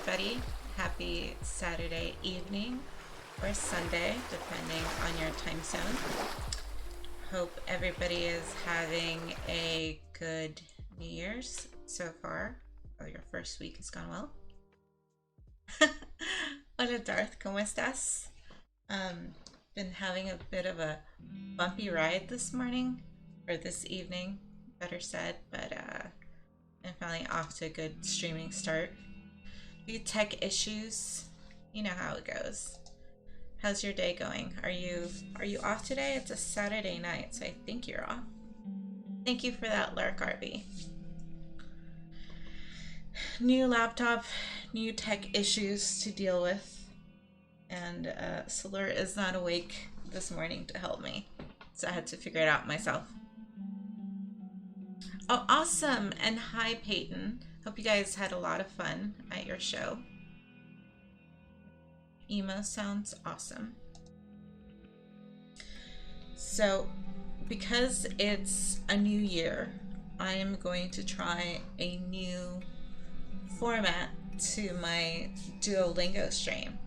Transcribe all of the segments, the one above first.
everybody. Happy Saturday evening or Sunday, depending on your time zone. Hope everybody is having a good New Year's so far. Oh, your first week has gone well. Hola Darth, ¿cómo estás? Been having a bit of a bumpy ride this morning, or this evening, better said, but I'm finally off to a good streaming start. The tech issues, you know how it goes. How's your day going? Are you off today? It's a Saturday night, so I think you're off. Thank you for that, Lark Arby. New laptop, new tech issues to deal with, and Solar is not awake this morning to help me, so I had to figure it out myself. Oh, awesome! And hi, Peyton. Hope you guys had a lot of fun at your show. Emo sounds awesome. So, because it's a new year, I am going to try a new format to my Duolingo stream.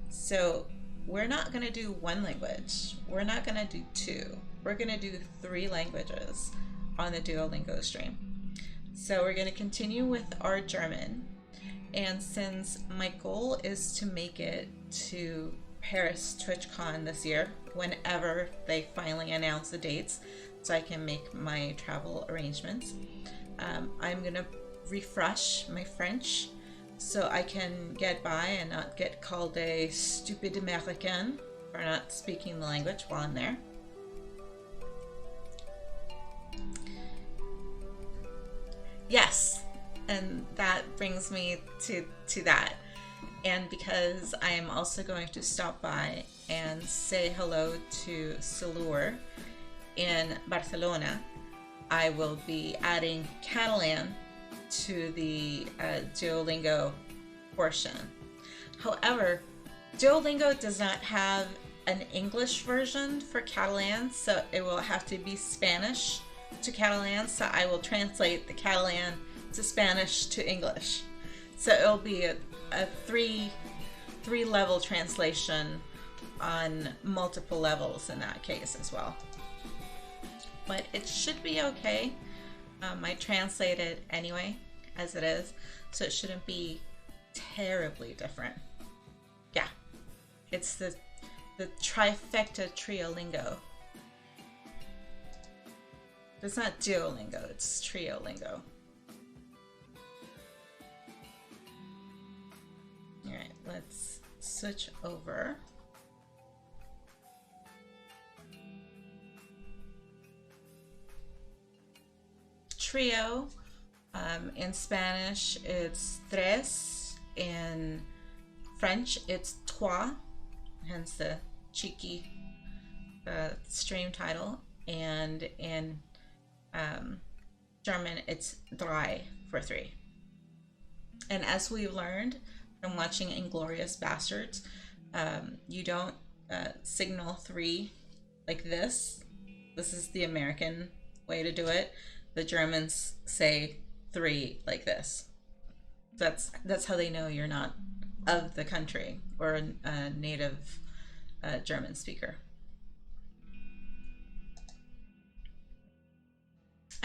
So, we're not going to do one language. We're not going to do two. We're going to do 3 languages on the Duolingo stream. So we're going to continue with our German, and since my goal is to make it to Paris TwitchCon this year, whenever they finally announce the dates, so I can make my travel arrangements, I'm going to refresh my French so I can get by and not get called a stupid American for not speaking the language while I'm there. Yes, and that brings me to that. And because I am also going to stop by and say hello to Salur in Barcelona, I will be adding Catalan to the Duolingo portion. However, Duolingo does not have an English version for Catalan, so it will have to be Spanish to Catalan, so I will translate the Catalan to Spanish to English. So it'll be a three level translation on multiple levels in that case as well. But it should be okay. I translate it anyway as it is, so it shouldn't be terribly different. Yeah, it's the trifecta Triolingo. It's not Duolingo, it's Triolingo. Alright, let's switch over. Trio, in Spanish it's tres, in French it's trois, hence the cheeky stream title, and in German it's drei for 3. And as we've learned from watching Inglourious Bastards, you don't signal 3 like this. This is the American way to do it. The Germans say 3 like this. That's how they know you're not of the country or a native German speaker.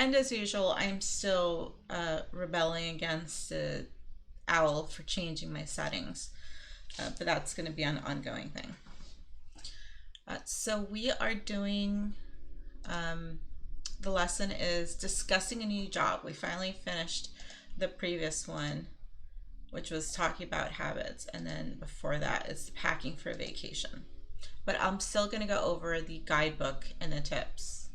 And as usual, I'm still rebelling against OWL for changing my settings, but that's going to be an ongoing thing. So we are doing, the lesson is discussing a new job. We finally finished the previous one, which was talking about habits, and then before that is packing for vacation. But I'm still going to go over the guidebook and the tips.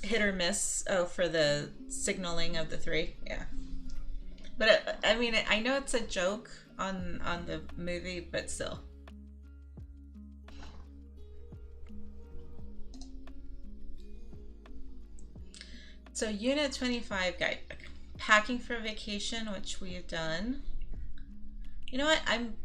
Hit or miss, for the signaling of the 3, yeah. But I mean, I know it's a joke on the movie, but still. So Unit 25 guidebook, packing for vacation, which we've done. You know what? I'm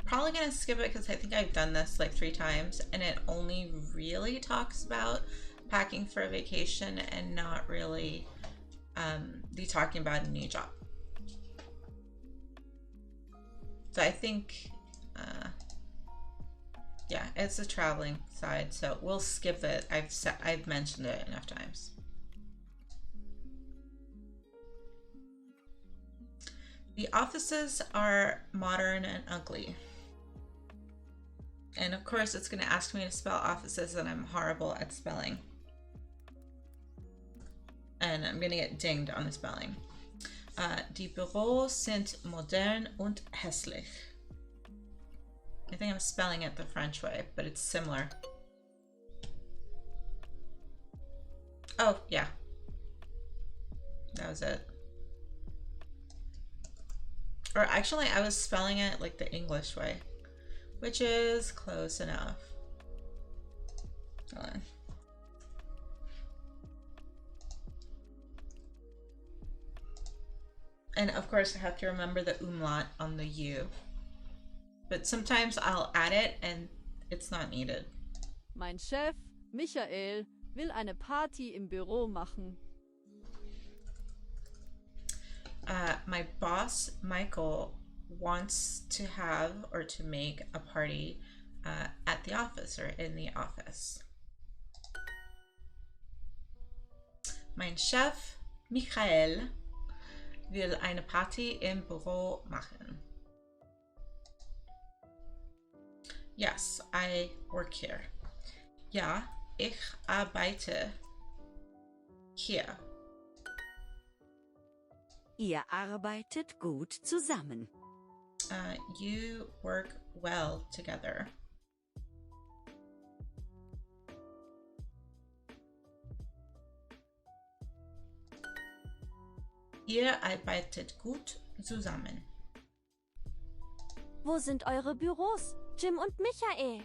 probably gonna skip it because I think I've done this like 3 times, and it only really talks about packing for a vacation and not really die talking about a new job. So I think, yeah, it's a traveling side, so we'll skip it. I've mentioned it enough times. The offices are modern and ugly. And of course, it's going to ask me to spell offices, and I'm horrible at spelling. And I'm going to get dinged on the spelling. Die Büros sind modern und hässlich. I think I'm spelling it the French way, but it's similar. Oh, yeah. That was it. Or actually, I was spelling it like the English way, which is close enough. Hold on. And of course, I have to remember the umlaut on the U. But sometimes I'll add it and it's not needed. Mein Chef, Michael, will eine Party im Büro machen. My boss, Michael, wants to have or to make a party at the office or in the office. Mein Chef, Michael, will eine Party im Büro machen. Yes, I work here. Ja, ich arbeite hier. Ihr arbeitet gut zusammen. You work well together. Ihr arbeitet gut zusammen. Wo sind eure Büros, Jim und Michael?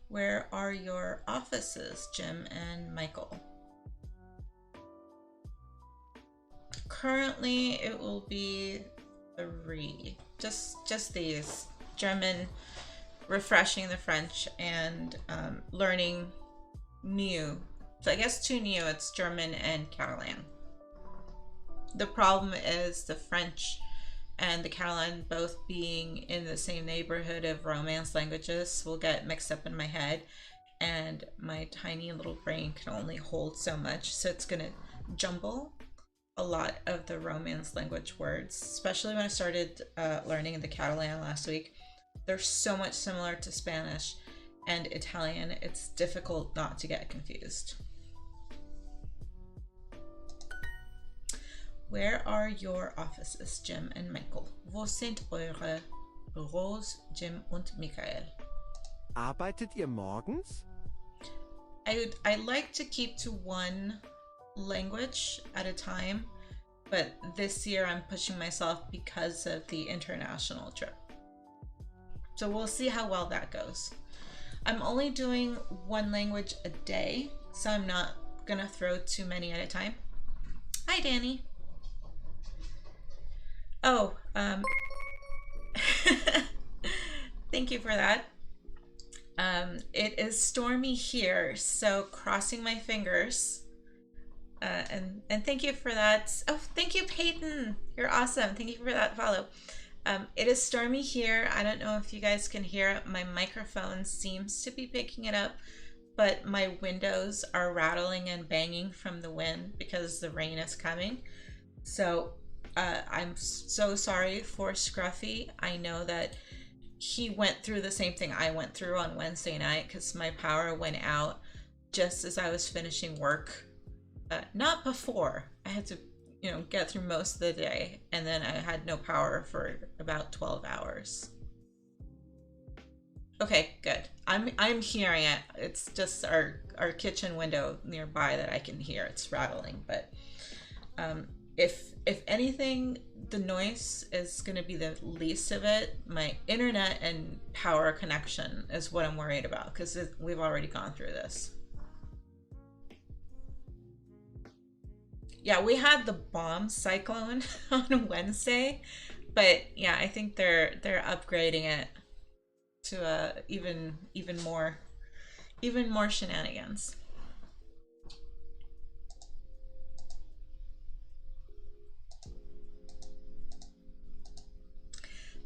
Where are your offices, Jim and Michael? Currently, it will be 3. Just these. German, refreshing the French, and learning new. So I guess 2 new, it's German and Catalan. The problem is the French and the Catalan both being in the same neighborhood of Romance languages will get mixed up in my head, and my tiny little brain can only hold so much, so it's gonna jumble a lot of the Romance language words, especially when I started learning the Catalan last week. They're so much similar to Spanish and Italian, it's difficult not to get confused. Where are your offices, Jim and Michael? Wo sind eure Büros, Jim und Michael? Arbeitet ihr morgens? I like to keep to one language at a time, but this year I'm pushing myself because of the international trip. So we'll see how well that goes. I'm only doing one language a day, so I'm not gonna throw too many at a time. Hi, Danny. Oh, thank you for that. It is stormy here, so crossing my fingers. And thank you for that. Oh, thank you, Peyton. You're awesome. Thank you for that follow. It is stormy here. I don't know if you guys can hear it. My microphone seems to be picking it up, but my windows are rattling and banging from the wind because the rain is coming. So I'm so sorry for Scruffy. I know that he went through the same thing I went through on Wednesday night because my power went out just as I was finishing work. Not before. I had to, get through most of the day, and then I had no power for about 12 hours. Okay, good. I'm hearing it. It's just our kitchen window nearby that I can hear. It's rattling, but if anything, the noise is going to be the least of it. My internet and power connection is what I'm worried about because we've already gone through this. Yeah, we had the bomb cyclone on Wednesday, but yeah, I think they're upgrading it to even more Even more shenanigans.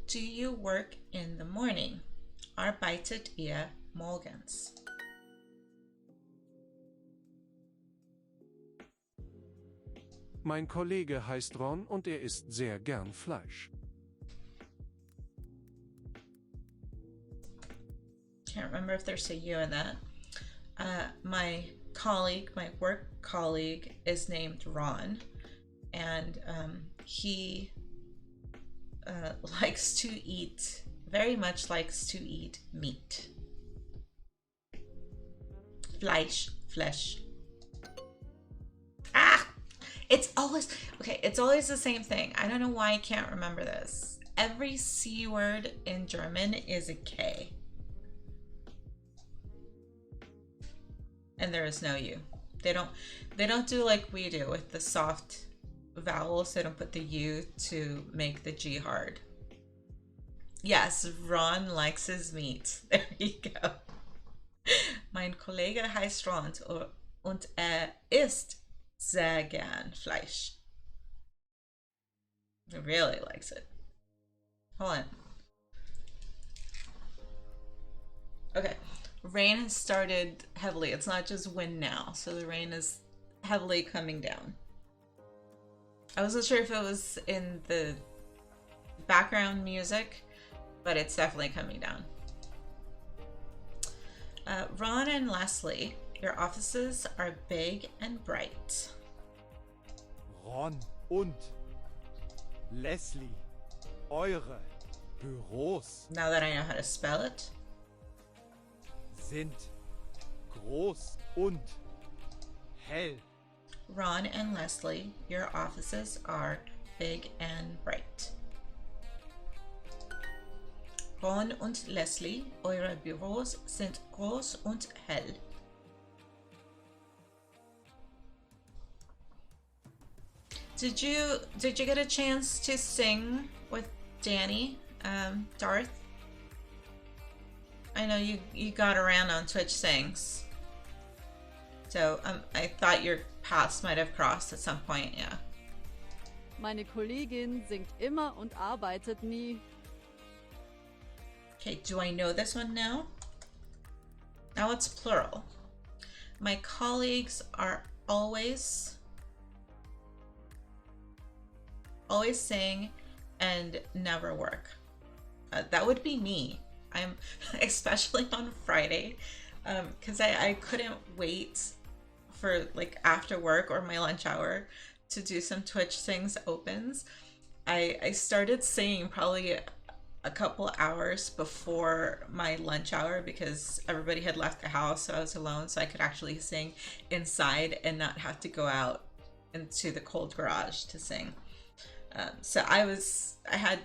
Do you work in the morning? Arbeitet ihr morgens? Mein Kollege heißt Ron und er isst sehr gern Fleisch. Can't remember if there's a you in that. My colleague, my work colleague, is named Ron, and he likes to eat, very much likes to eat meat. Fleisch. Ah! It's always the same thing. I don't know why I can't remember this. Every C word in German is a K. And there is no U. They don't do like we do with the soft vowels. They don't put the U to make the G hard. Yes, Ron likes his meat. There you go. Mein Kollege heißt Ron und isst sehr gern Fleisch. He really likes it. Hold on. Okay. Rain has started heavily. It's not just wind now, so the rain is heavily coming down. I wasn't sure if it was in the background music, but it's definitely coming down. Ron and Leslie, your offices are big and bright. Ron und Leslie, eure Büros Now that I know how to spell it. sind groß und hell. Ron and Leslie, your offices are big and bright. Ron und Leslie, eure Büros sind groß und hell. Did you get a chance to sing with Danny, Darth? I know you got around on Twitch Sings. So I thought your paths might have crossed at some point, yeah. Meine Kollegin singt immer und arbeitet nie. Okay, do I know this one now? Now it's plural. My colleagues are always sing and never work. That would be me. I'm especially on Friday, because I couldn't wait for like after work or my lunch hour to do some Twitch Sings opens. I started singing probably a couple hours before my lunch hour because everybody had left the house, so I was alone, so I could actually sing inside and not have to go out into the cold garage to sing. So I had,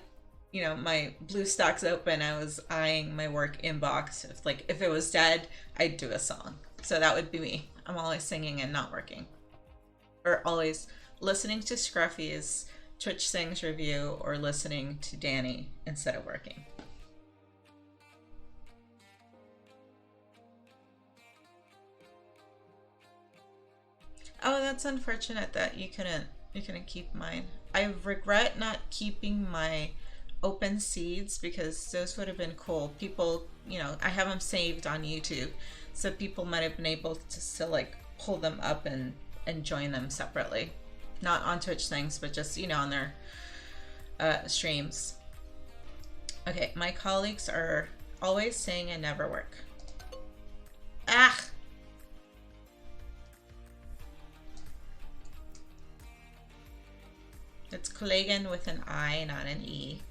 you know, my BlueStacks open. I was eyeing my work inbox. If it was dead, I'd do a song. So that would be me. I'm always singing and not working, or always listening to Scruffy's Twitch Sings review or listening to Danny instead of working. Oh, that's unfortunate that you couldn't keep mine. I regret not keeping my open seeds because those would have been cool. People, you know, I have them saved on YouTube, so people might have been able to still like pull them up and join them separately. Not on Twitch things, but just, you know, on their streams. Okay, my colleagues are always sing and never work. Ah! It's Kollegen with an I, not an E.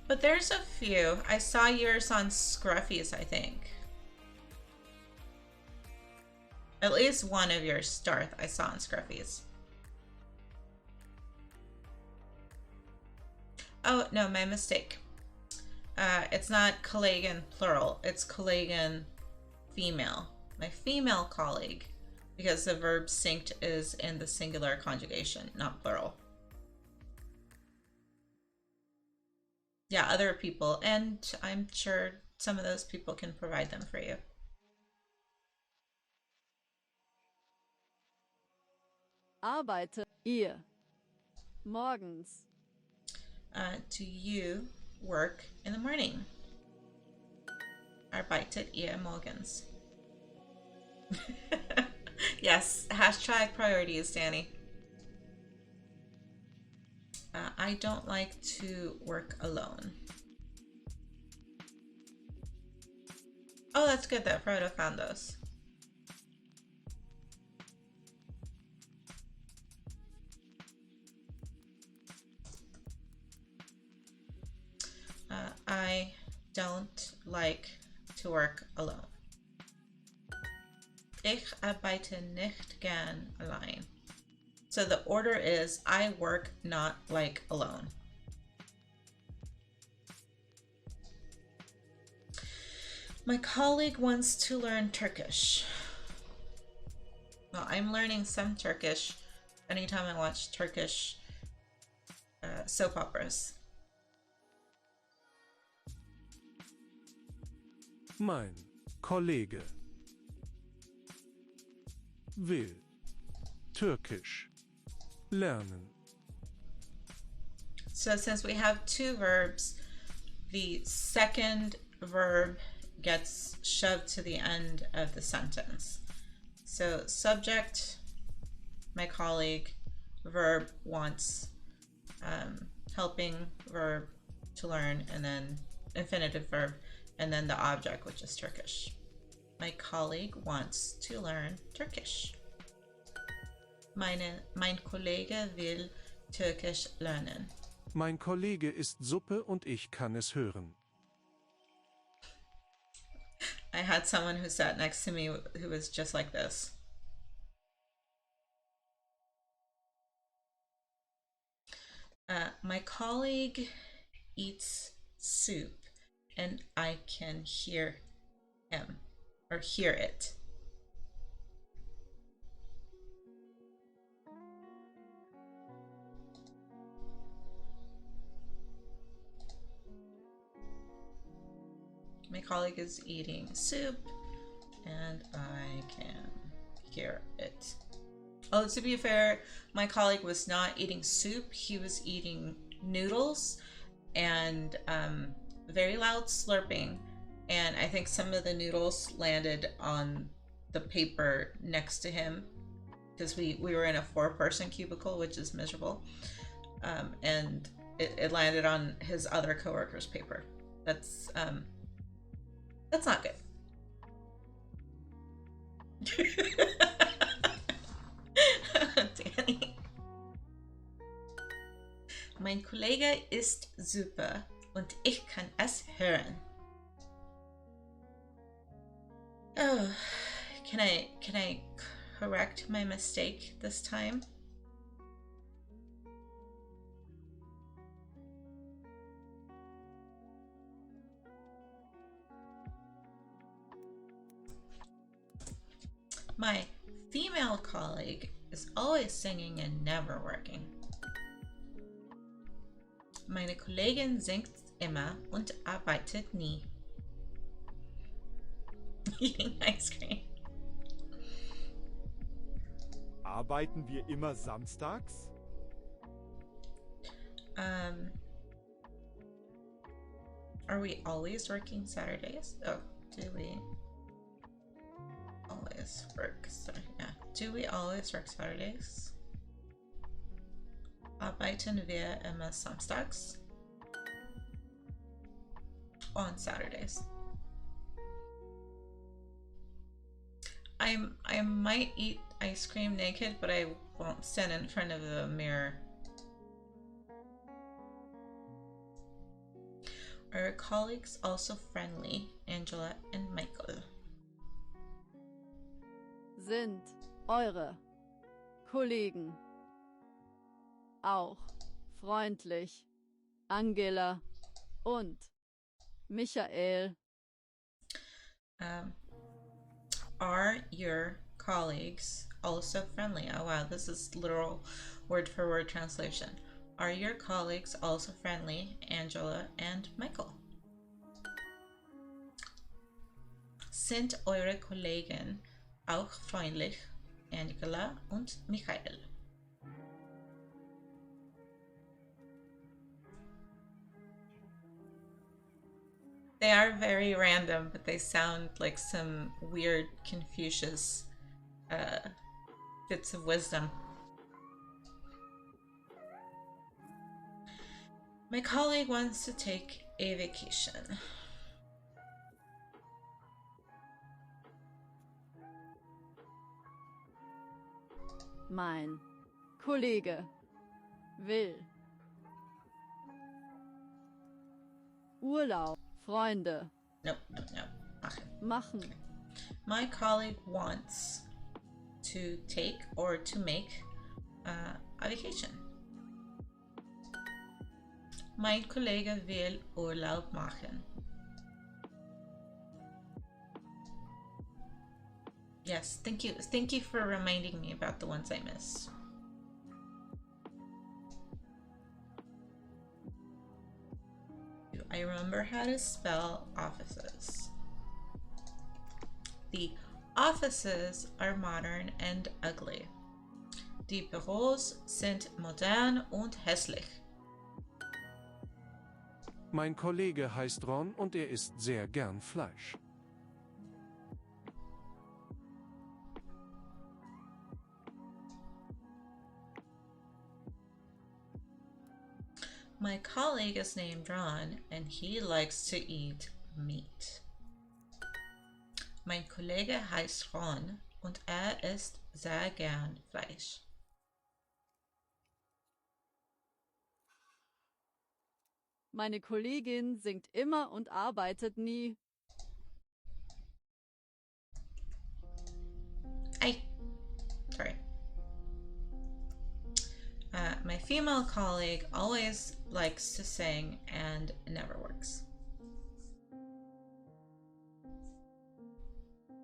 But there's a few. I saw yours on Scruffy's, I think. At least one of yours, Darth, I saw on Scruffy's. Oh, no, my mistake. It's not Kollegen plural, it's Kollegen female. My female colleague, because the verb synced is in the singular conjugation, not plural. yeah, other people, and I'm sure some of those people can provide them for you. Arbeite ihr morgens. Do you work in the morning? Arbeitet ihr morgens? Yes, hashtag priorities, Danny. I don't like to work alone. Oh, that's good that Frodo found those. I don't like to work alone. Ich arbeite nicht gern allein. So the order is I work not like alone. My colleague wants to learn Turkish. Well, I'm learning some Turkish anytime I watch Turkish soap operas. Mein Kollege will Türkisch lernen. So since we have two verbs, the second verb gets shoved to the end of the sentence. So subject, my colleague, verb wants, helping verb to learn, and then infinitive verb, and then the object, which is Turkish. My colleague wants to learn Turkish. Mein Kollege will Türkisch lernen. Mein Kollege isst Suppe und ich kann es hören. I had someone who sat next to me who was just like this. My colleague eats soup and I can hear him or hear it. My colleague is eating soup and I can hear it. Oh, to be fair, my colleague was not eating soup. He was eating noodles and very loud slurping. And I think some of the noodles landed on the paper next to him because we were in a 4-person cubicle, which is miserable. And it landed on his other coworker's paper. That's not good. Danny. Mein Kollege isst Suppe und ich kann es hören. Oh, can I correct my mistake this time? My female colleague is always singing and never working. Meine Kollegin singt immer und arbeitet nie. Eating ice cream. Arbeiten wir immer samstags? Are we always working Saturdays? Oh, do we always work? Yeah. Do we always work Saturdays? Arbeiten wir immer samstags? On Saturdays. I might eat ice cream naked, but I won't stand in front of a mirror. Are colleagues also friendly, Angela and Michael? Sind eure Kollegen auch freundlich, Angela und Michael? Are your colleagues also friendly? Oh wow, this is literal word for word translation. Are your colleagues also friendly, Angela and Michael? Sind eure Kollegen auch freundlich, Angela und Michael? They are very random, but they sound like some weird Confucius bits of wisdom. My colleague wants to take a vacation. Mein Kollege will Urlaub, Freunde Nope, no. machen. My colleague wants to take or to make a vacation. Mein Kollege will Urlaub machen. Yes, thank you. Thank you for reminding me about the ones I missed. Do I remember how to spell offices? The offices are modern and ugly. Die Büros sind modern und hässlich. Mein Kollege heißt Ron und er isst sehr gern Fleisch. My colleague is named Ron and he likes to eat meat. Mein Kollege heißt Ron und er isst sehr gern Fleisch. Meine Kollegin singt immer und arbeitet nie. Sorry. My female colleague always likes to sing and never works.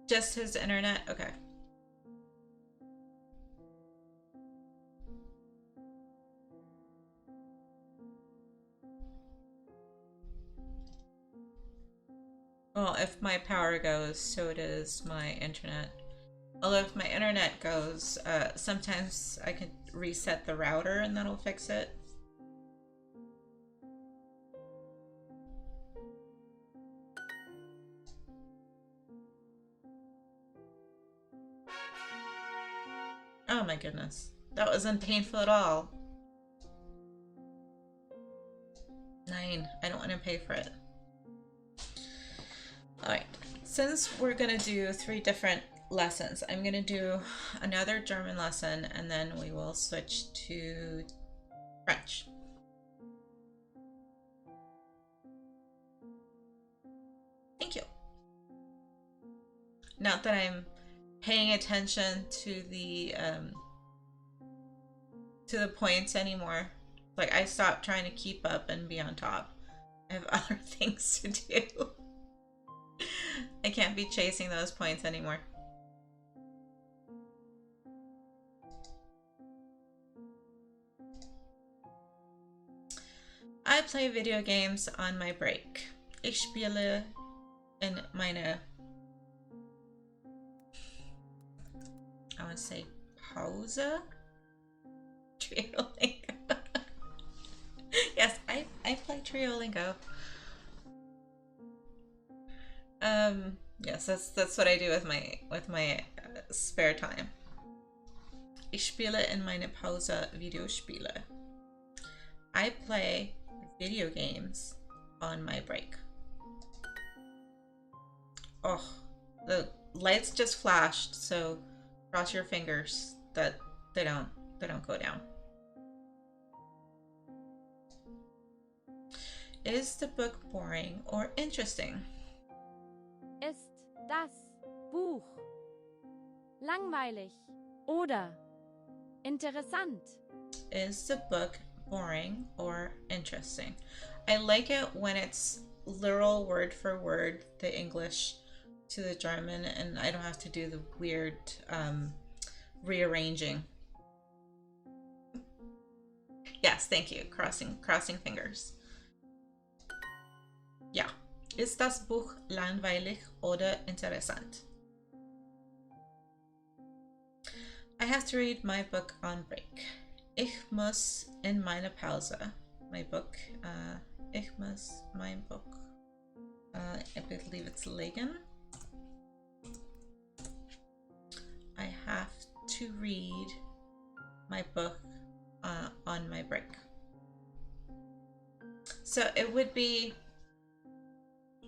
Just his internet? Okay. Well, if my power goes, so does my internet. Although if my internet goes, sometimes I can reset the router and that'll fix it. Oh my goodness. That wasn't painful at all. 9. I don't want to pay for it. Alright. Since we're going to do 3 different lessons, I'm going to do another German lesson and then we will switch to French. Thank you. Not that I'm paying attention to the points anymore. Like, I stopped trying to keep up and be on top. I have other things to do. I can't be chasing those points anymore. I play video games on my break. Ich spiele in meine, I want to say Pause? Triolingo. Yes, I play Triolingo. Yes, that's what I do with my spare time. Ich spiele in meine Pause Videospiele. I play video games on my break. Oh, the lights just flashed, so cross your fingers that they don't go down. Is the book boring or interesting? Ist das Buch langweilig oder interessant? Is the book boring or interesting? I like it when it's literal word for word, the English to the German, and I don't have to do the weird rearranging. Yes, thank you. Crossing fingers. Ja. Ist das Buch langweilig oder interessant? I have to read my book on break. Ich muss in meine Pause. My book. Ich muss mein Buch. I believe it's legen. I have to read my book on my break. So it would be,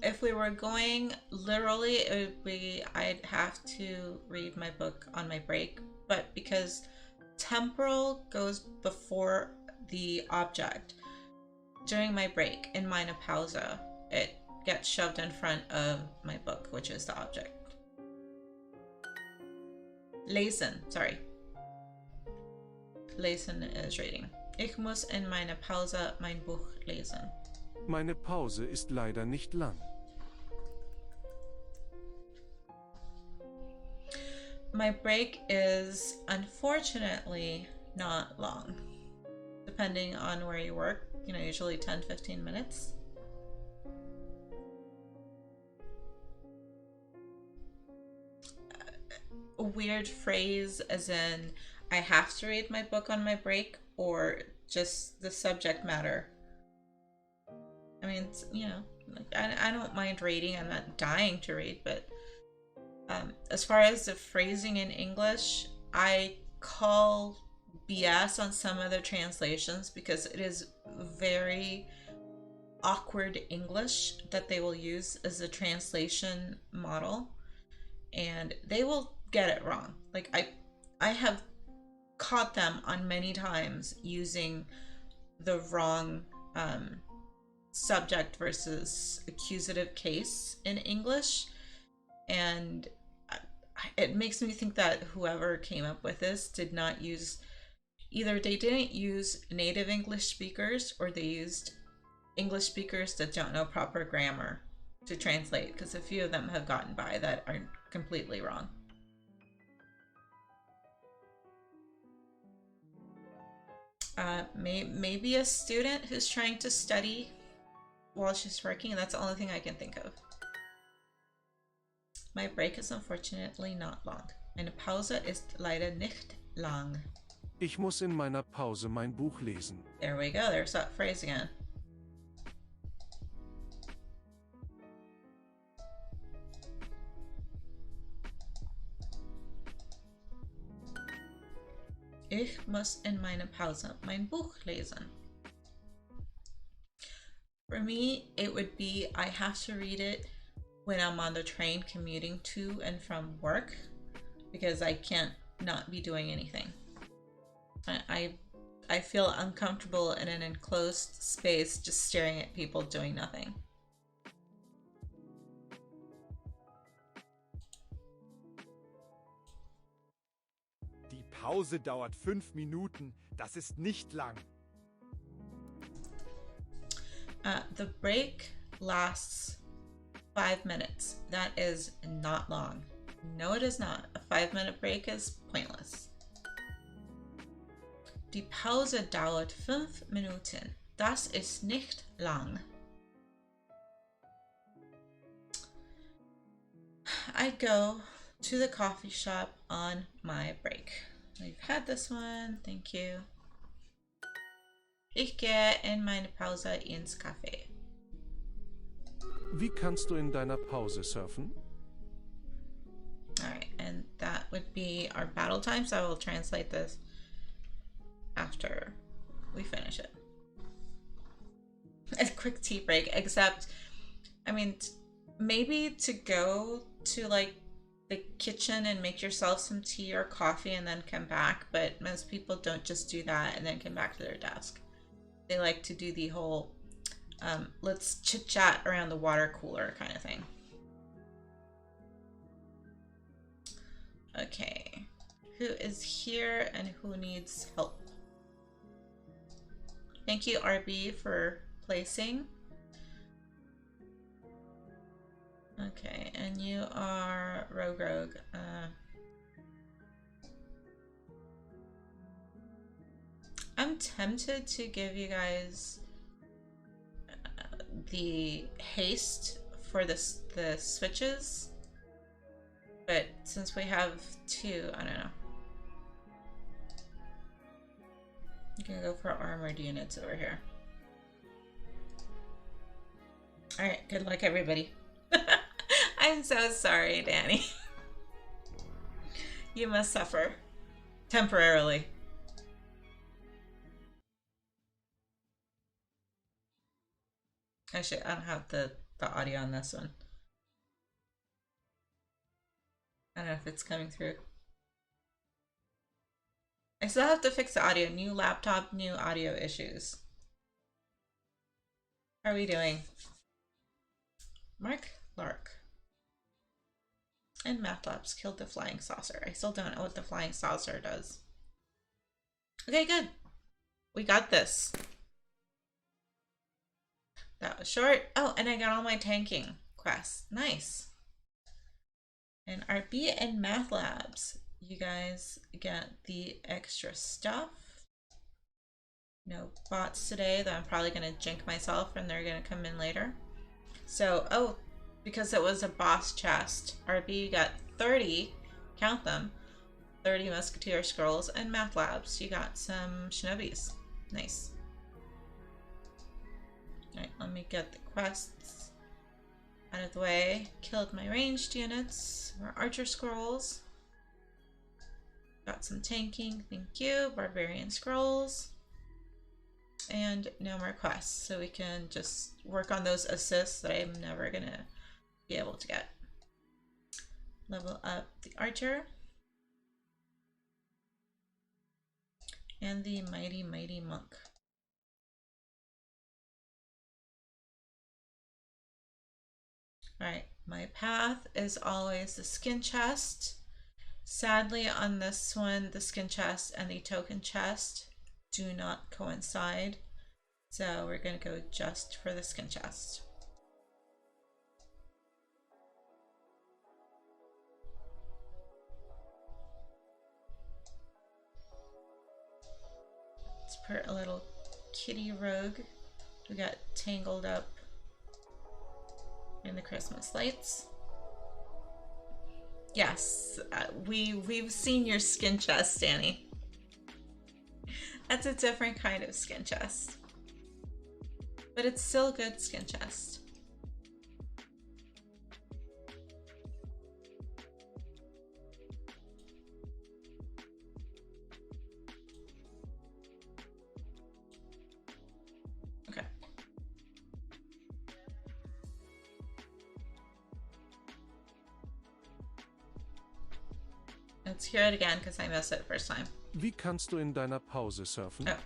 if we were going literally, it would be I'd have to read my book on my break, but because temporal goes before the object, during my break, in meine Pause, it gets shoved in front of my book, which is the object. Lesen, sorry. Lesen is reading. Ich muss in meiner Pause mein Buch lesen. Meine Pause ist leider nicht lang. My break is unfortunately not long. Depending on where you work, usually 10-15 minutes. A weird phrase as in I have to read my book on my break, or just the subject matter. I mean, it's, I don't mind reading. I'm not dying to read, but as far as the phrasing in English, I call BS on some other translations because it is very awkward English that they will use as a translation model, and they will get it wrong. Like I have caught them on many times using the wrong subject versus accusative case in English, and it makes me think that whoever came up with this did not use, either they didn't use native English speakers or they used English speakers that don't know proper grammar to translate, because a few of them have gotten by that are completely wrong. Maybe a student who's trying to study while she's working. That's the only thing I can think of. My break is unfortunately not long. Meine Pause ist leider nicht lang. Ich muss in meiner Pause mein Buch lesen. There we go. There's that phrase again. Ich muss in meiner Pause mein Buch lesen. For me, it would be I have to read it when I'm on the train commuting to and from work, because I can't not be doing anything. I feel uncomfortable in an enclosed space just staring at people doing nothing. Die Pause dauert 5 Minuten. Das ist nicht lang. The break lasts 5 minutes. That is not long. No, it is not. A 5-minute break is pointless. Die Pause dauert 5 Minuten. Das ist nicht lang. I go to the coffee shop on my break. We've had this one. Thank you. Ich gehe in meine Pause ins Café. Wie kannst du in deiner Pause surfen? Alright, and that would be our battle time, so I will translate this after we finish it. A quick tea break, except, I mean, maybe to go to like the kitchen and make yourself some tea or coffee and then come back, but most people don't just do that and then come back to their desk. They like to do the whole let's chit chat around the water cooler kind of thing. Okay, who is here and who needs help? Thank you, RB, for placing. Okay, and you are Rogue. I'm tempted to give you guys the haste for the switches, but since we have two, I don't know. I'm gonna go for armored units over here. Alright, good luck everybody. I'm so sorry, Danny. You must suffer. Temporarily. Actually, I don't have the audio on this one. I don't know if it's coming through. I still have to fix the audio. New laptop, new audio issues. How are we doing? Mark Lark. And Math Labs killed the flying saucer. I still don't know what the flying saucer does. Okay, good. We got this. That was short. Oh, and I got all my tanking quests. Nice. And RB and Math Labs, you guys get the extra stuff. No bots today, though I'm probably going to jink myself and they're going to come in later. So, oh, because it was a boss chest, RB got 30, count them, 30 Musketeer Scrolls, and Math Labs, you got some Shinobis. Nice. Alright, let me get the quests out of the way. Killed my ranged units. More Archer Scrolls. Got some tanking, thank you. Barbarian Scrolls. And no more quests, so we can just work on those assists that I'm never gonna be able to get. Level up the Archer. And the Mighty Mighty Monk. Alright, my path is always the skin chest. Sadly, on this one, the skin chest and the token chest do not coincide. So we're going to go just for the skin chest. Let's put a little kitty rogue who got tangled up in the Christmas lights. Yes, we've seen your skin chest, Danny. That's a different kind of skin chest, but it's still a good skin chest. Okay. Let's hear it again because I missed it first time. Wie kannst du in deiner Pause surfen? Oh.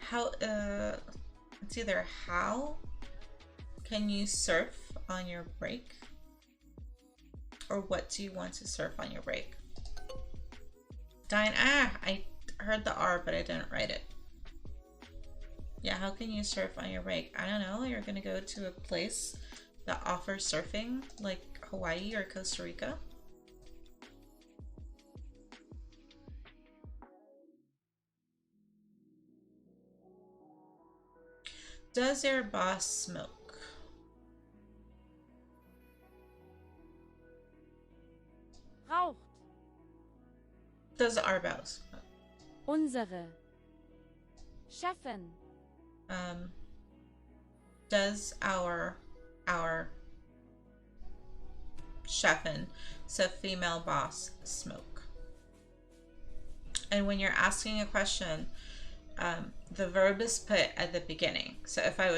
How, it's either how can you surf on your break, or what do you want to surf on your break? I heard the R, but I didn't write it. Yeah, how can you surf on your break? I don't know, you're gonna go to a place that offers surfing, like Hawaii or Costa Rica? Does your boss smoke? Raucht. Does our boss smoke? Unsere Chefin. Does our chefin, so female boss, smoke? And when you're asking a question, the verb is put at the beginning. So if I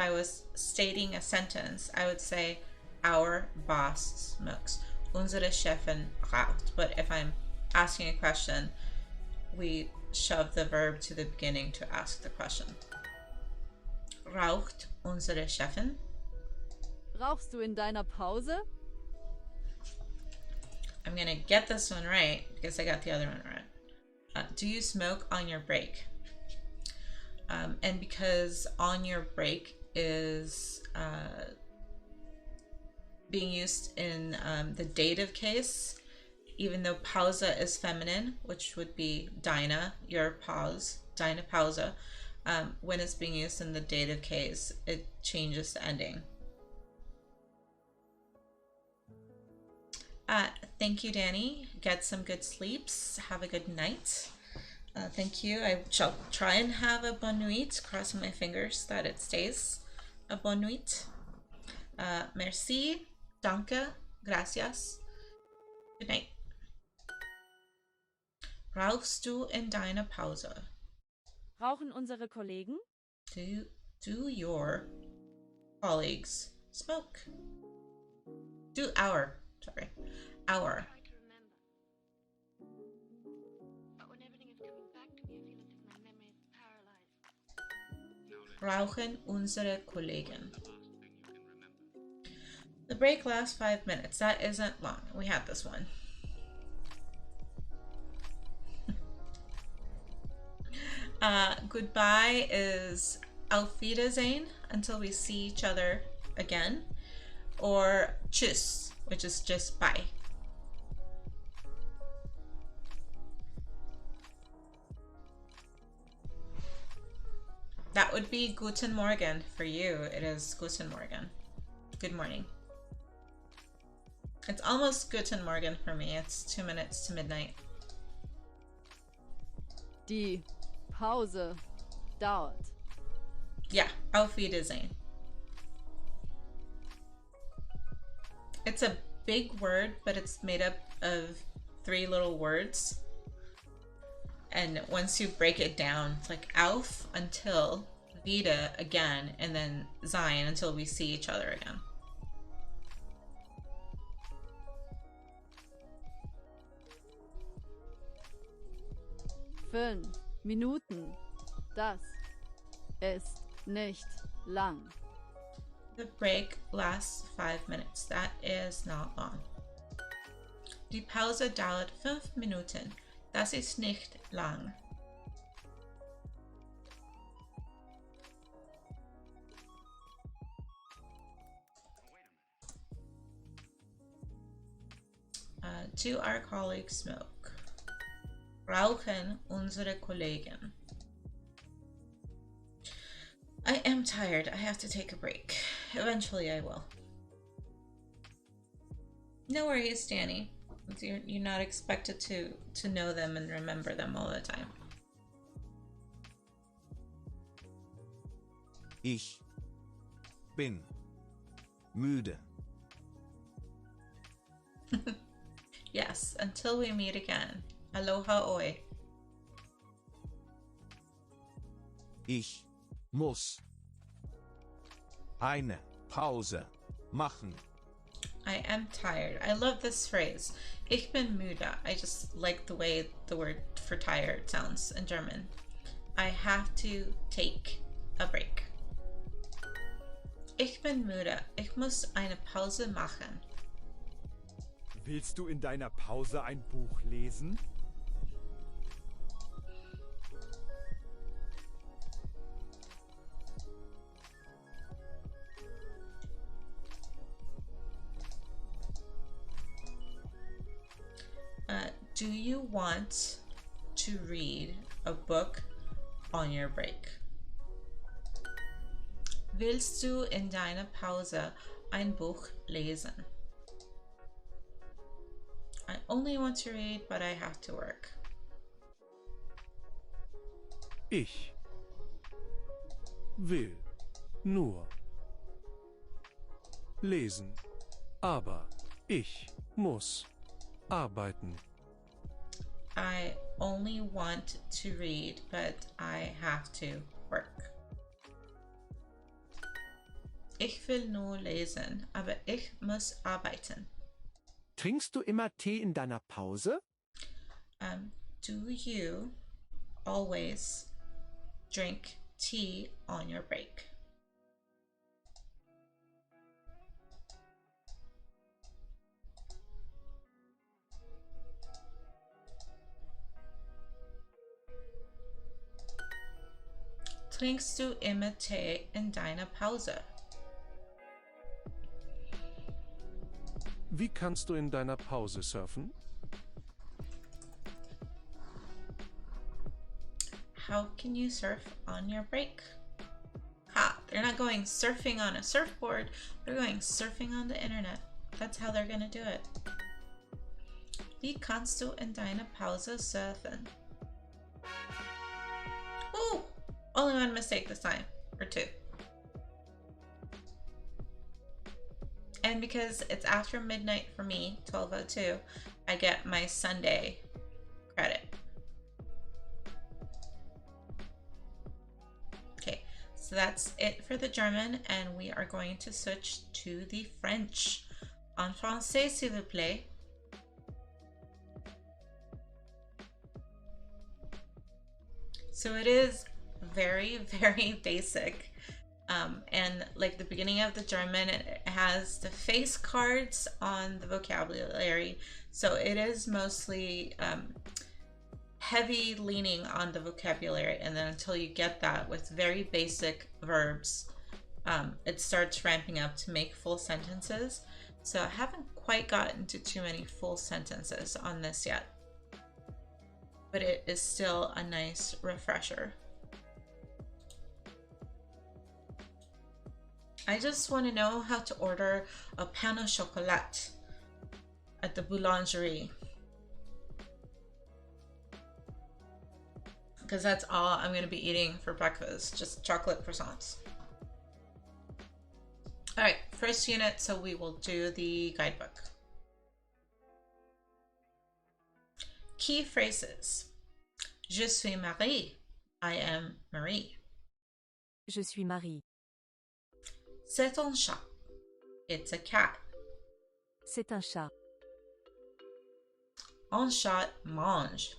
was stating a sentence, I would say our boss smokes. Unsere Chefin raucht. But if I'm asking a question, we shove the verb to the beginning to ask the question. Raucht unsere Chefin? Rauchst du in deiner Pause? I'm gonna get this one right because I got the other one right. Do you smoke on your break? And because on your break is being used in the dative case, even though pausa is feminine, which would be deine, your pause, deine Pause. When it's being used in the dative case, it changes the ending. Thank you, Danny. Get some good sleeps. Have a good night. Thank you. I shall try and have a bonne nuit, crossing my fingers that it stays a bonne nuit. Merci, danke, gracias. Good night. Rauchst du in deiner Pause? Rauchen unsere Kollegen? Do your colleagues smoke? Our. Rauchen unsere Kollegen? The break lasts 5 minutes. That isn't long. We had this one. Goodbye is auf Wiedersehen, until we see each other again. Or tschüss, which is just bye. That would be Guten Morgen for you. It is Guten Morgen. Good morning. It's almost Guten Morgen for me. It's 2 minutes to midnight. Die Pause dauert. Yeah, auf Wiedersehen. It's a big word, but it's made up of 3 little words. And once you break it down, it's like auf until, wieder again, and then sein until we see each other again. Fünf Minuten. Das ist nicht lang. The break lasts 5 minutes. That is not long. Die Pause dauert 5 Minuten. Das ist nicht lang. Do our colleagues smoke? Rauchen unsere Kollegen? I am tired. I have to take a break. Eventually I will. No worries, Danny. You're not expected to know them and remember them all the time. Ich bin müde. Yes, until we meet again. Aloha oi. Ich muss eine Pause machen. I am tired. I love this phrase. Ich bin müde. I just like the way the word for tired sounds in German. I have to take a break. Ich bin müde. Ich muss eine Pause machen. Willst du in deiner Pause ein Buch lesen? Do you want to read a book on your break? Willst du in deiner Pause ein Buch lesen? I only want to read, but I have to work. Ich will nur lesen, aber ich muss arbeiten. I only want to read, but I have to work. Ich will nur lesen, aber ich muss arbeiten. Trinkst du immer Tee in deiner Pause? Do you always drink tea on your break? Trinkst du immer Tee in deiner Pause? Wie kannst du in deiner Pause surfen? How can you surf on your break? Ha! They're not going surfing on a surfboard. They're going surfing on the internet. That's how they're gonna do it. Wie kannst du in deiner Pause surfen? Ooh! Only one mistake this time. Or two. And because it's after midnight for me, 12:02, I get my Sunday credit. Okay, so that's it for the German, and we are going to switch to the French. En français, s'il vous plaît. So it is very, very basic. And like the beginning of the German, it has the face cards on the vocabulary. So it is mostly heavy leaning on the vocabulary. And then until you get that with very basic verbs, it starts ramping up to make full sentences. So I haven't quite gotten to too many full sentences on this yet, but it is still a nice refresher. I just want to know how to order a pain au chocolat at the boulangerie, because that's all I'm going to be eating for breakfast, just chocolate croissants. All right, first unit, so we will do the guidebook. Key phrases. Je suis Marie. I am Marie. Je suis Marie. C'est un chat. It's a cat. C'est un chat. Un chat mange.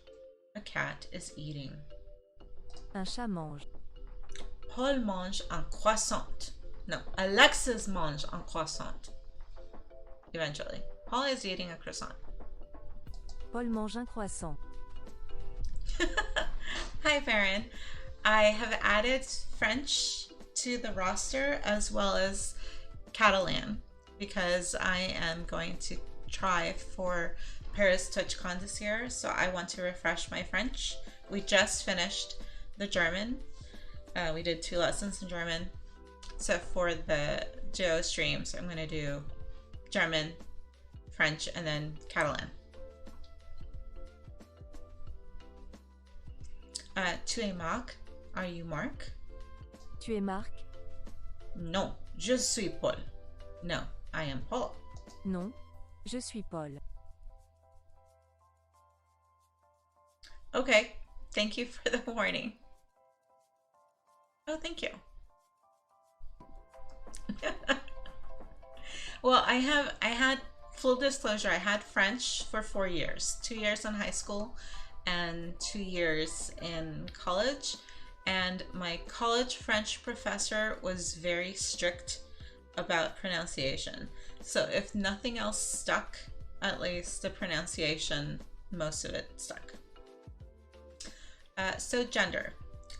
A cat is eating. Un chat mange. Paul mange un croissant. No, Alexis mange un croissant. Eventually. Paul is eating a croissant. Paul mange un croissant. Hi, Farron. I have added French to the roster as well as Catalan because I am going to try for Paris TouchCon this year, so I want to refresh my French. We just finished the German. We did 2 lessons in German. So for the Duo streams, I'm going to do German, French, and then Catalan. Tu es Marc? Are you Mark? Tu es Marc? Non, je suis Paul. No, I am Paul. Non, je suis Paul. Okay, thank you for the warning. Oh, thank you. Well, I had full disclosure, I had French for 4 years, 2 years in high school and 2 years in college. And my college French professor was very strict about pronunciation. So if nothing else stuck, at least the pronunciation, most of it stuck. So gender.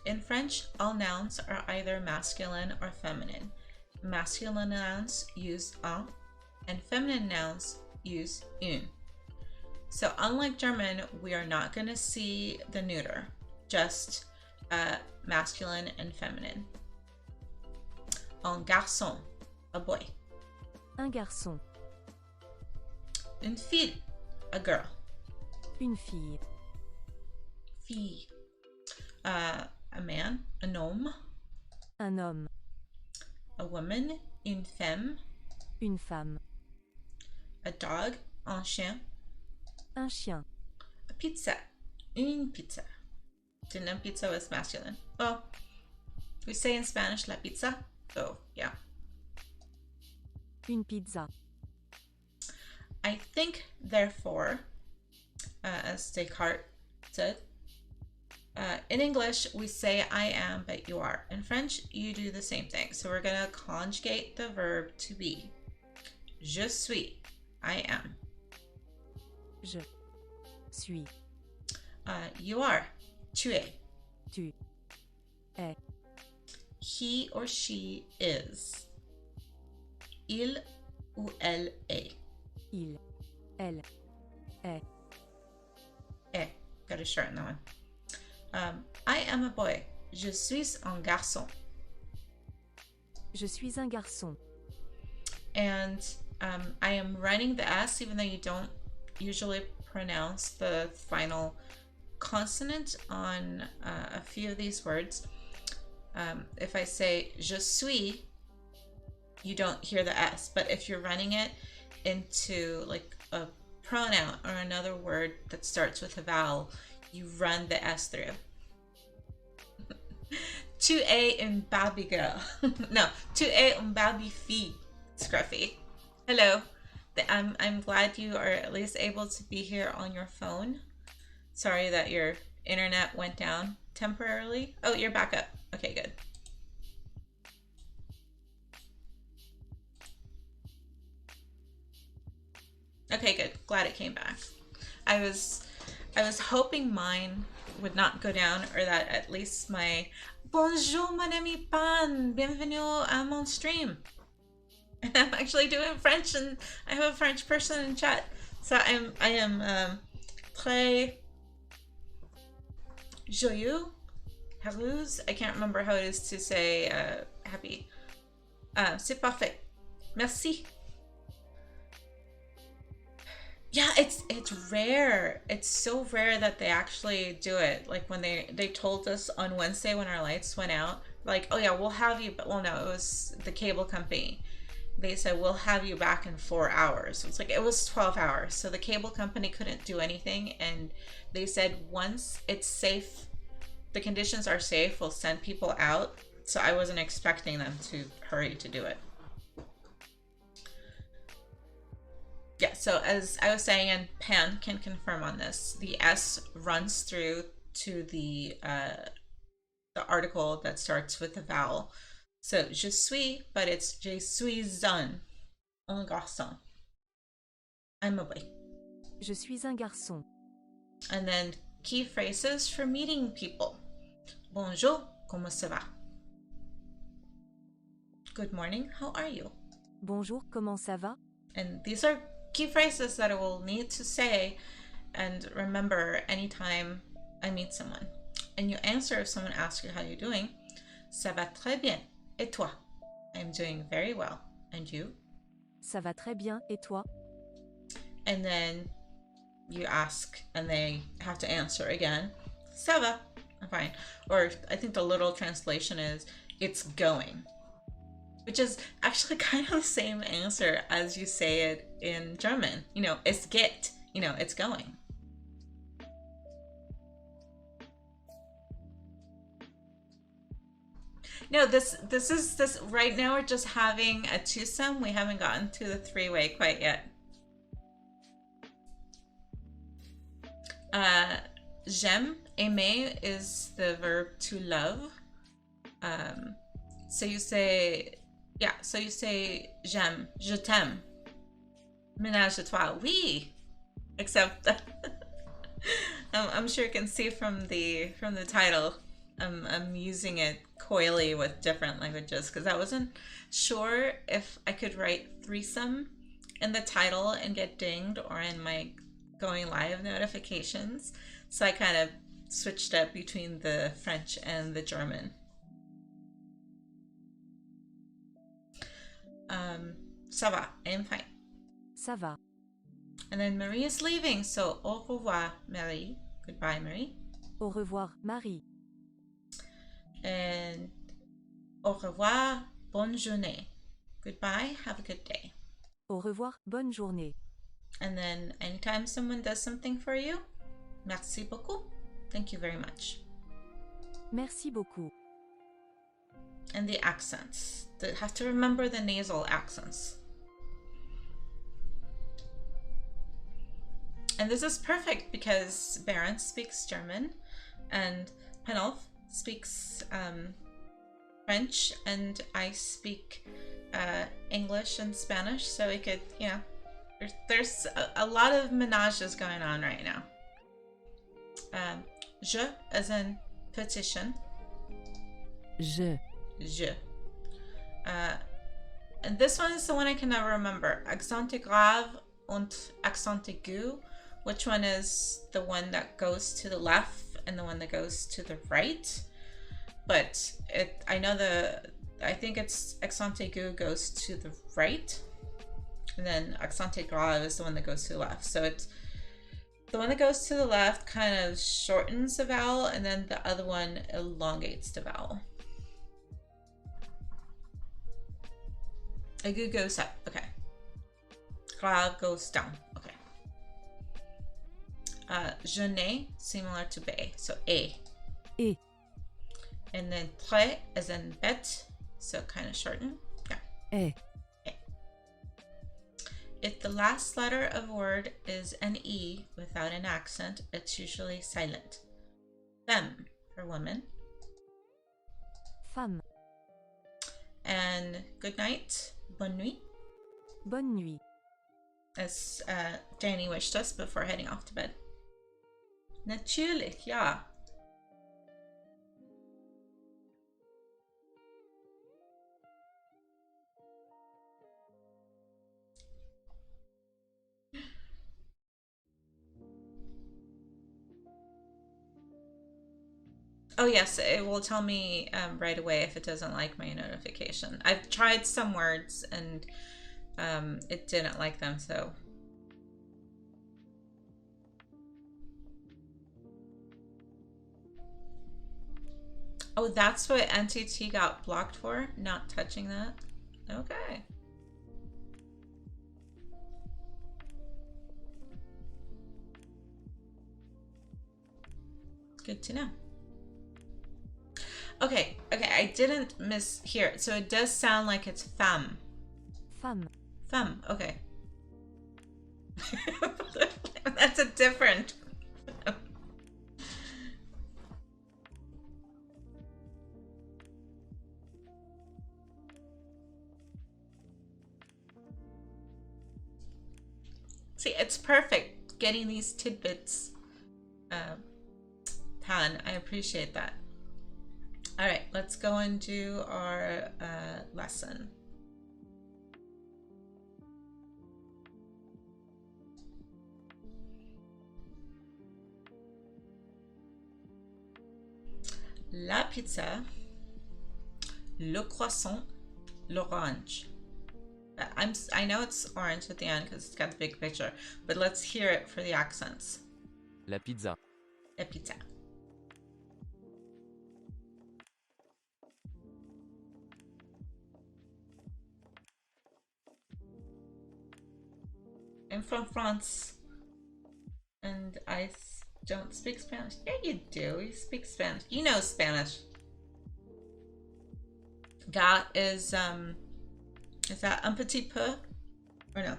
In French, all nouns are either masculine or feminine. Masculine nouns use un, and feminine nouns use une. So unlike German, we are not going to see the neuter, just masculine and feminine. Un garçon, a boy. Un garçon. Une fille, a girl. Une fille. Fille. A man, un homme. Un homme. A woman, une femme. Une femme. A dog, un chien. Un chien. A pizza, une pizza. Didn't know pizza was masculine. Well, we say in Spanish la pizza, so yeah. Une pizza. I think, therefore, as Descartes said, in English, we say I am, but you are. In French, you do the same thing. So we're going to conjugate the verb to be. Je suis, I am. Je suis. You are, tu es. Tu es. He or she is. Il ou elle est. Il. Elle. Est. Eh, got to shorten that one. I am a boy. Je suis un garçon. Je suis un garçon. And I am running the S, even though you don't usually pronounce the final consonant on a few of these words. If I say je suis, you don't hear the S. But if you're running it into like a pronoun or another word that starts with a vowel, you run the S through. Tu es une Barbie girl. No, tu es une Barbie fille, Scruffy. Hello. I'm glad you are at least able to be here on your phone. Sorry that your internet went down temporarily. Oh, you're back up. Okay, good. Okay, good. Glad it came back. I was hoping mine would not go down, or that at least my Bonjour mon ami Pan, bienvenue à mon stream. And I'm actually doing French, and I have a French person in chat. So I am très joyeux, heureuse. I can't remember how it is to say happy. C'est parfait. Merci. Yeah, it's rare. It's so rare that they actually do it. Like when they told us on Wednesday when our lights went out, like, oh yeah, we'll have you, but well, no, it was the cable company. They said, we'll have you back in 4 hours. It's like, it was 12 hours. So the cable company couldn't do anything. And they said, once it's safe, the conditions are safe, we'll send people out. So I wasn't expecting them to hurry to do it. Yeah, so as I was saying, and Pan can confirm on this, the S runs through to the article that starts with the vowel. So je suis, but it's je suis un garçon. I'm a boy. Je suis un garçon. And then key phrases for meeting people. Bonjour, comment ça va? Good morning, how are you? Bonjour, comment ça va? And these are key phrases that I will need to say and remember anytime I meet someone. And you answer if someone asks you how you're doing. Ça va très bien. Et toi? I'm doing very well. And you? Ça va très bien, et toi? And then you ask and they have to answer again. Ça va. I'm fine. Or I think the literal translation is, it's going. Which is actually kind of the same answer as you say it in German. You know, es geht. You know, it's going. No, this right now we're just having a twosome. We haven't gotten to the three-way quite yet. J'aime, aimer is the verb to love. So you say j'aime, je t'aime. Menage à trois, oui. Except that I'm sure you can see from the title, I'm using it coyly with different languages because I wasn't sure if I could write threesome in the title and get dinged or in my going live notifications. So I kind of switched up between the French and the German. Ça va, I'm fine. Ça va. And then Marie is leaving, so au revoir, Marie. Goodbye, Marie. Au revoir, Marie. And au revoir, bonne journée. Goodbye, have a good day. Au revoir, bonne journée. And then anytime someone does something for you, merci beaucoup. Thank you very much. Merci beaucoup. And the accents. Have to remember the nasal accents. And this is perfect because Baron speaks German and Penolf speaks French, and I speak English and Spanish, so we could, you know, there's a lot of menages going on right now. Je as in petition. Je. And this one is the one I can never remember. Accent grave und Accent aigu. Which one is the one that goes to the left and the one that goes to the right? But I think it's accent aigu goes to the right, and then accent aigu is the one that goes to the left. So it's the one that goes to the left kind of shortens the vowel, and then the other one elongates the vowel. Aigu goes up, okay. Gra goes down, okay. Je n'ai, similar to be, so a. E. And then tre as in bet, so kind of shorten. Yeah. E. If the last letter of a word is an E without an accent, it's usually silent. Femme for woman. Femme. And good night, bonne nuit, Bonne nuit. as Danny wished us before heading off to bed. Natürlich, ja. Oh yes, it will tell me right away if it doesn't like my notification. I've tried some words and it didn't like them, so. Oh, that's what NTT got blocked for? Not touching that? Okay. Good to know. Okay, I didn't mishear it. So it does sound like it's femme. Femme. Femme, okay. That's a different. See, it's perfect getting these tidbits. Pan, I appreciate that. All right, let's go and do our lesson. La pizza, le croissant, l'orange. I know it's orange at the end because it's got the big picture, but let's hear it for the accents. La pizza. La pizza. I'm from France, and I don't speak Spanish. Yeah, you do. You speak Spanish. You know Spanish. That is that un petit peu? Or no?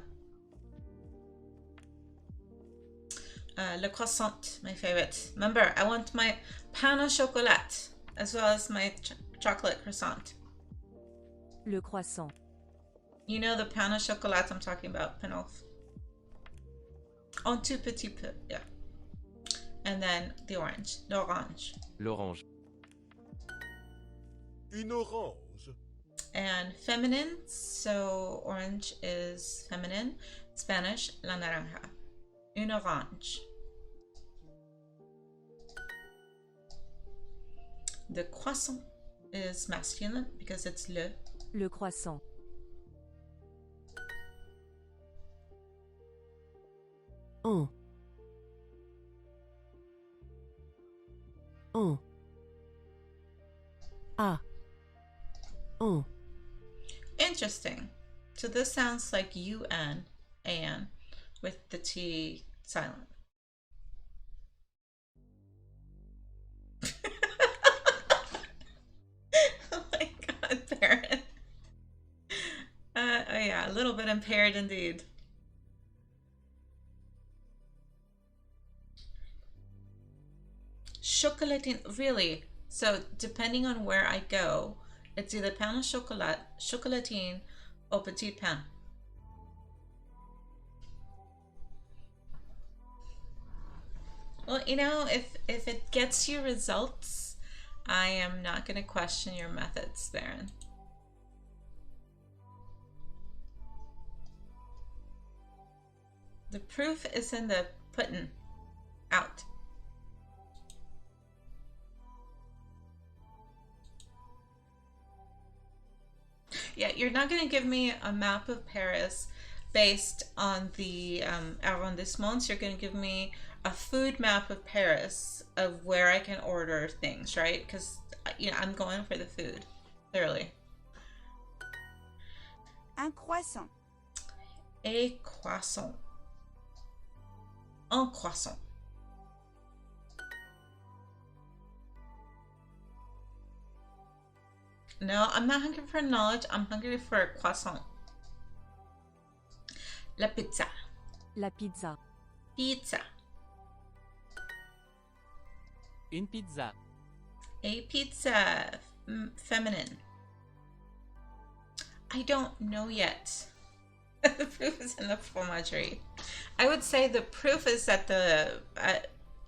Le croissant, my favorite. Remember, I want my pain au chocolat, as well as my chocolate croissant. Le croissant. You know the pain au chocolat I'm talking about, Penolf. Un tout petit peu, yeah. And then the orange, l'orange. L'orange. Une orange. And feminine, so orange is feminine. Spanish, la naranja. Une orange. The croissant is masculine because it's le. Le croissant. Un. Un. A. Un. Interesting. So this sounds like UN, AN, with the T silent. Oh my god, Baron. Oh yeah, a little bit impaired indeed. Chocolatine, really? So depending on where I go, it's either pain au chocolat, chocolatine, or petit pain. Well, you know, if it gets you results, I am not going to question your methods, Baron. The proof is in the putting out. Yeah, you're not going to give me a map of Paris based on the arrondissements. You're going to give me a food map of Paris of where I can order things, right? Because, you know, I'm going for the food, clearly. Un croissant. A croissant. Un croissant. No, I'm not hungry for knowledge. I'm hungry for a croissant. La pizza. La pizza. Pizza. Une pizza. A pizza. Feminine. I don't know yet. The proof is in the fromagerie. I would say the proof is at the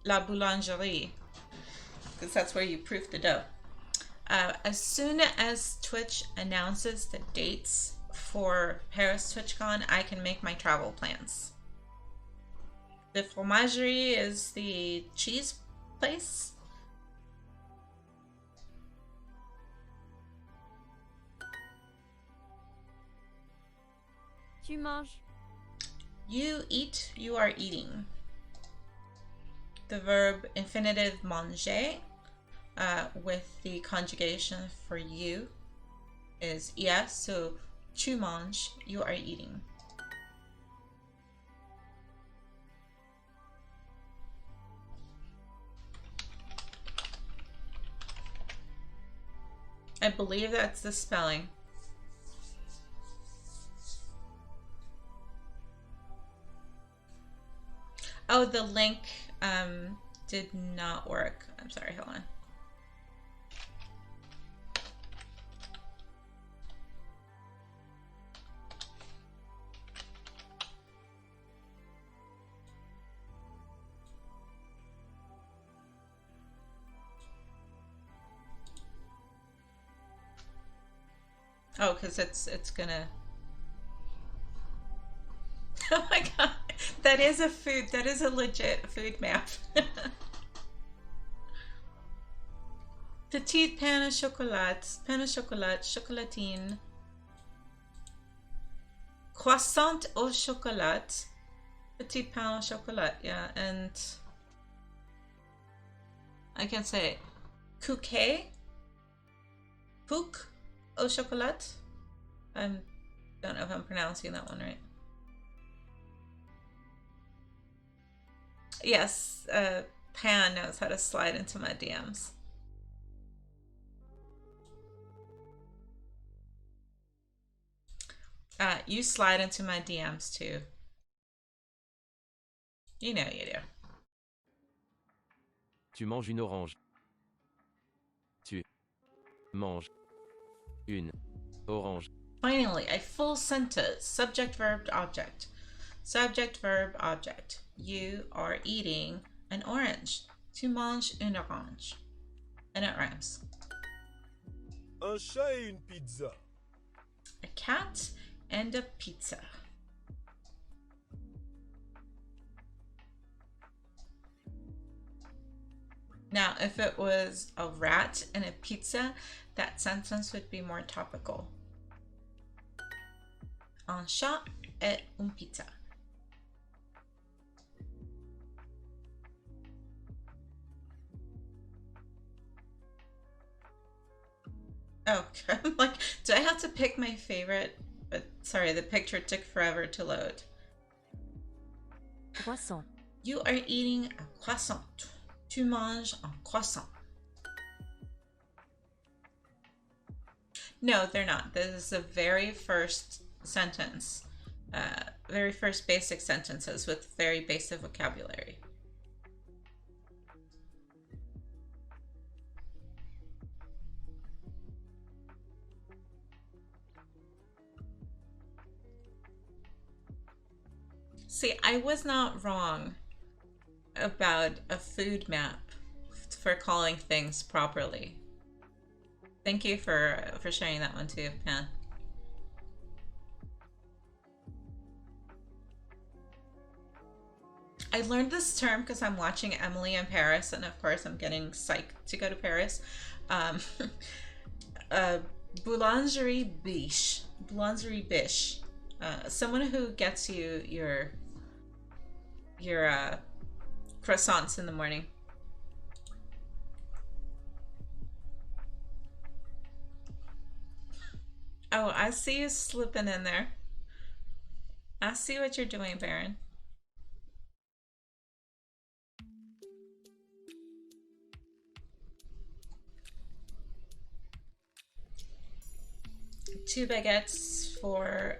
la boulangerie, because that's where you proof the dough. As soon as Twitch announces the dates for Paris TwitchCon, I can make my travel plans. The fromagerie is the cheese place. Tu manges. You eat, you are eating. The verb infinitive manger with the conjugation for you is yes, so tu manges, you are eating. I believe that's the spelling. Oh, the link did not work. I'm sorry, hold on. Oh, because it's gonna. Oh my god, that is a food. That is a legit food map. Petite pain au chocolat, chocolatine. Croissant au chocolat, petit pain au chocolat. Yeah, and I can say it. Cookie, cook au chocolat. I don't know if I'm pronouncing that one right. Yes, Pan knows how to slide into my DMs. You slide into my DMs too. You know you do. Tu manges une orange. Tu manges une orange. Finally, a full sentence. Subject, verb, object. Subject, verb, object. You are eating an orange. Tu manges une orange. And it rhymes. Un chat et une pizza. A cat and a pizza. Now, if it was a rat and a pizza, that sentence would be more topical. Un chat et une pizza. Oh, I'm like, do I have to pick my favorite? But sorry, the picture took forever to load. Croissant. You are eating a croissant. Tu manges un croissant. No, they're not. This is the very first sentence. Very first basic sentences with very basic vocabulary. See, I was not wrong about a food map for calling things properly. Thank you for sharing that one too, Pan. I learned this term because I'm watching Emily in Paris, and of course I'm getting psyched to go to Paris. Um, boulangerie biche. Boulangerie biche. Someone who gets you your croissants in the morning. Oh, I see you slipping in there. I see what you're doing, Baron. Two baguettes for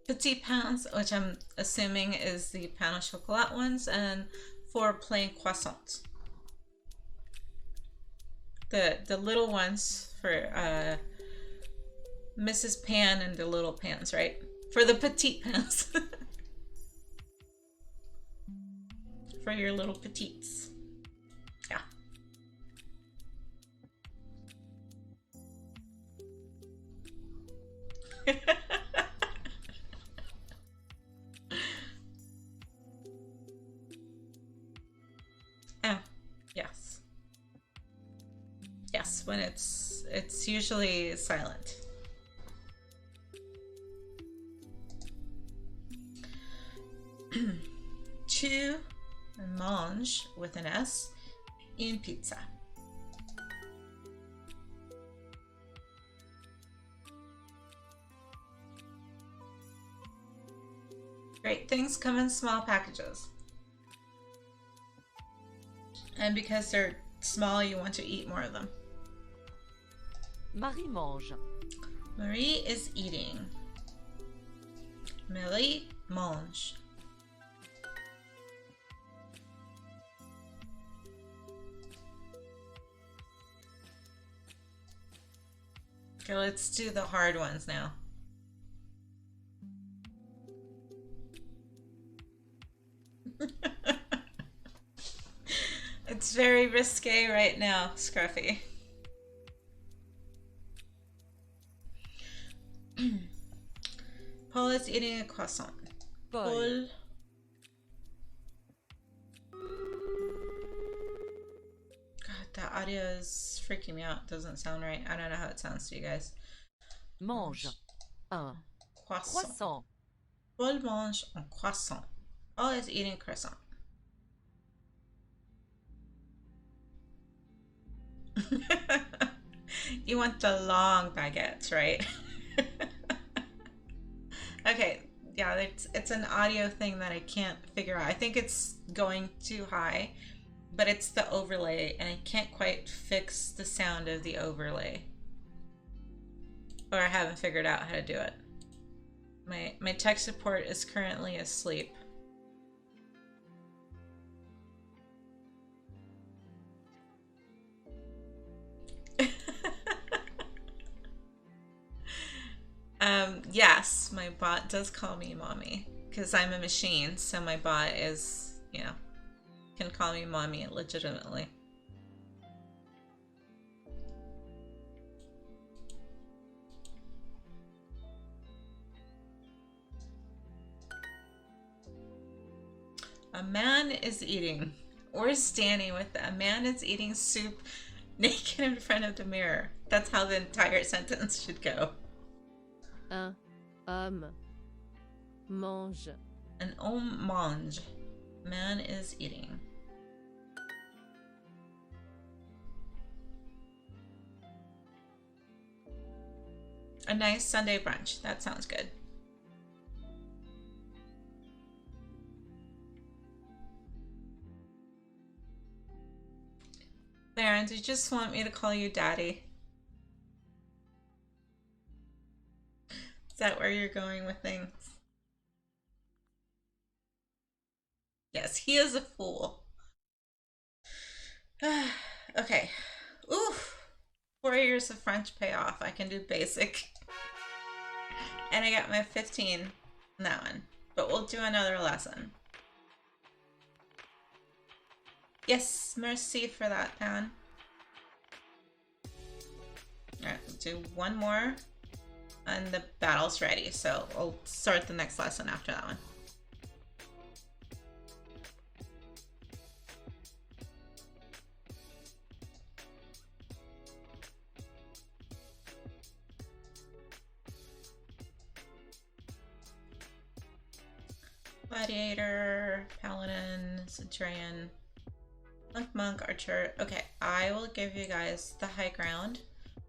petit pains, which I'm assuming is the pain au chocolat ones, and 4 plain croissants. The little ones for Mrs. Pan and the little pans, right? For the petite pans. For your little petites. Yeah. Oh, yes. Yes, when it's usually silent. Tu manges with an S une pizza. Great things come in small packages. And because they're small, you want to eat more of them. Marie mange. Marie is eating. Marie mange. Okay, let's do the hard ones now. It's very risque right now, Scruffy. Paul is eating a croissant. Paul. God, that audio is freaking me out. It doesn't sound right. I don't know how it sounds to you guys. Mange. Un Croissant. croissant. Paul mange un croissant. Paul is eating a croissant. You want the long baguettes, right? Okay, yeah, it's an audio thing that I can't figure out. I think it's going too high, but it's the overlay, and I can't quite fix the sound of the overlay. Or I haven't figured out how to do it. My tech support is currently asleep. Yes, my bot does call me mommy because I'm a machine, so my bot is, you know, can call me mommy legitimately. A man is eating, or standing with a man is eating soup naked in front of the mirror. That's how the entire sentence should go. Un homme mange. An homme mange. Man is eating. A nice Sunday brunch. That sounds good. Baron, do you just want me to call you Daddy? Is that where you're going with things? Yes, he is a fool. Okay. Oof. 4 years of French pay off. I can do basic. And I got my 15 in that one. But we'll do another lesson. Yes, merci for that, Pan. Alright, we'll do one more. And the battle's ready, so I'll start the next lesson after that one. Gladiator, Paladin, Centurion, Monk, Archer. Okay, I will give you guys the high ground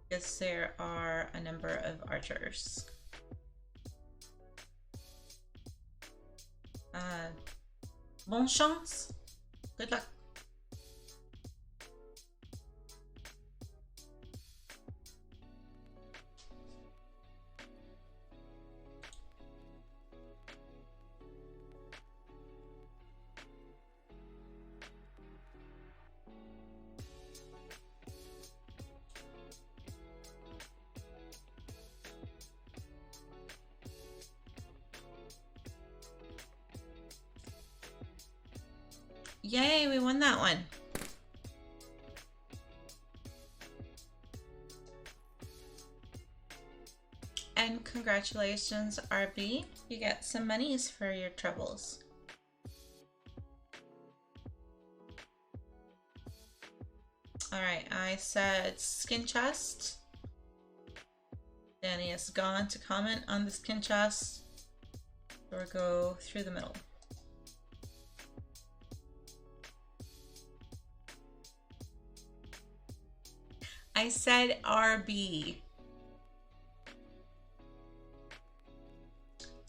because there are a number of archers. Bon chance. Good luck. Yay, we won that one. And congratulations, RB. You get some monies for your troubles. Alright, I said skin chest. Danny has gone to comment on the skin chest. Or go through the middle. I said RB.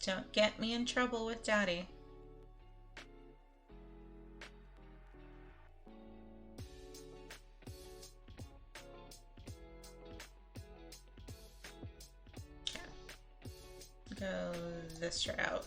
Don't get me in trouble with Daddy. Go this route.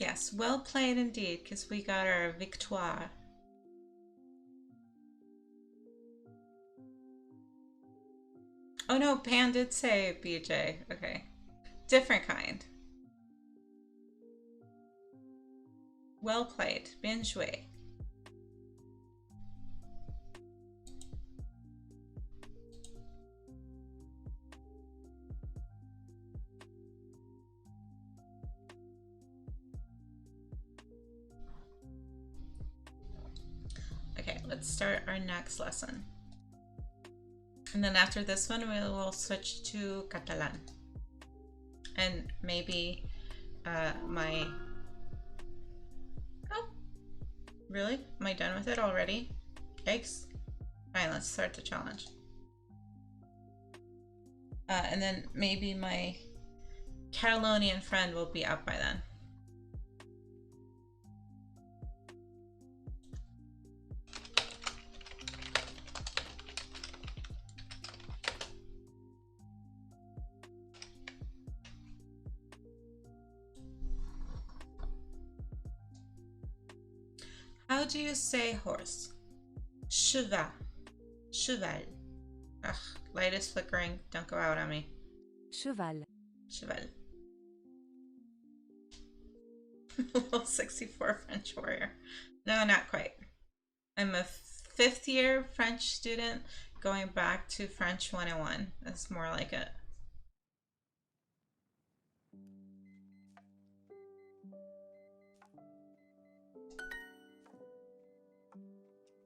Yes, well played indeed, because we got our victoire. Oh no, Pan did say BJ. Okay. Different kind. Well played. Bien joué. Okay, let's start our next lesson. And then after this one, we will switch to Catalan. And maybe my... Oh, really? Am I done with it already? Yikes. Fine, let's start the challenge. And then maybe my Catalonian friend will be up by then. How do you say horse? Cheval. Cheval. Ugh, light is flickering. Don't go out on me. Cheval. Cheval. Level 64 French warrior. No, not quite. I'm a 5th year French student going back to French 101. That's more like it.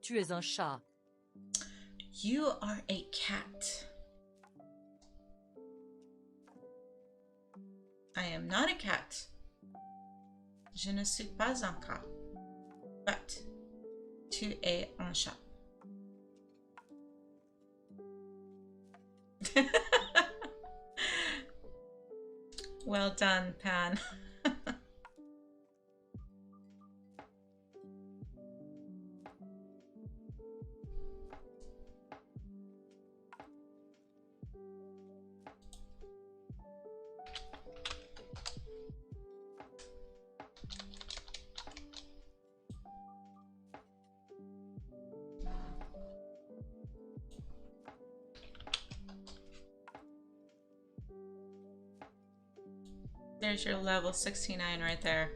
Tu es un chat. You are a cat. I am not a cat. Je ne suis pas un chat. But tu es un chat. Well done, Pan. There's your level 69 right there.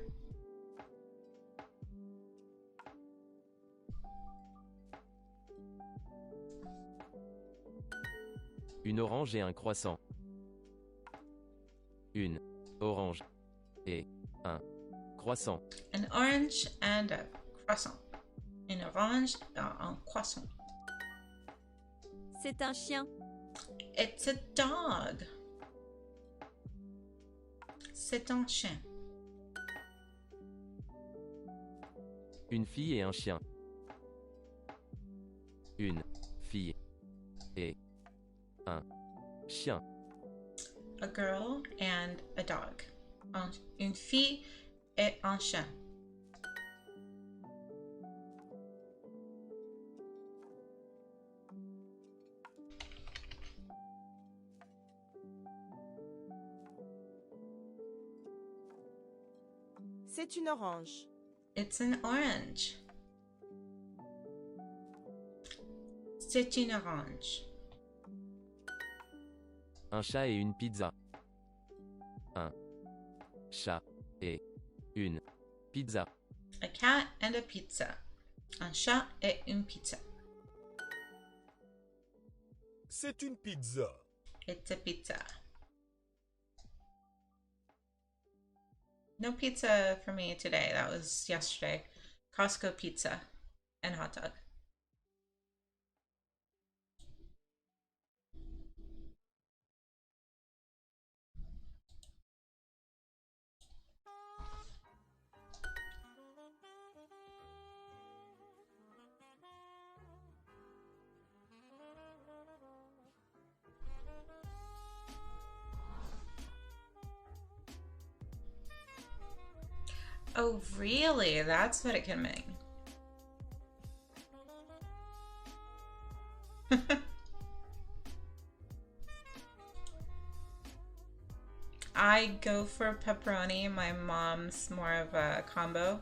Une orange et un croissant. Une orange et un croissant. An orange and a croissant. Une orange et un croissant. C'est un chien. It's a dog. C'est un chien. Une fille et un chien. Une fille et un chien. A girl and a dog. Une fille et un chien. C'est une orange. It's an orange. C'est une orange. Un chat et une pizza. Un chat et une pizza. A cat and a pizza. Un chat et une pizza. C'est une pizza. It's a pizza. No pizza for me today. That was yesterday. Costco pizza and hot dog. Oh, really? That's what it can mean. I go for pepperoni. My mom's more of a combo.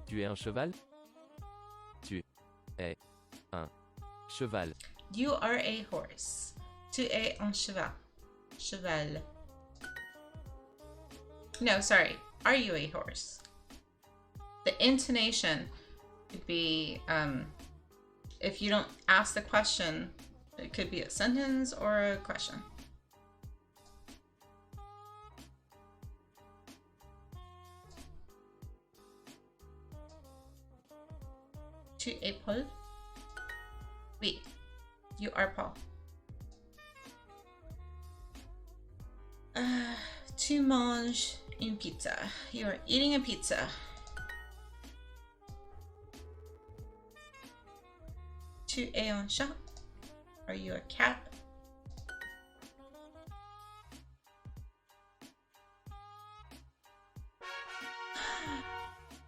Tu es un cheval? Tu es un cheval. You are a horse. Tu es un cheval. Cheval. No, sorry. Are you a horse? The intonation could be, if you don't ask the question, it could be a sentence or a question. Tu es Paul? Oui. You are Paul. Tu manges une pizza. You are eating a pizza. Tu es un chat. Are you a cat?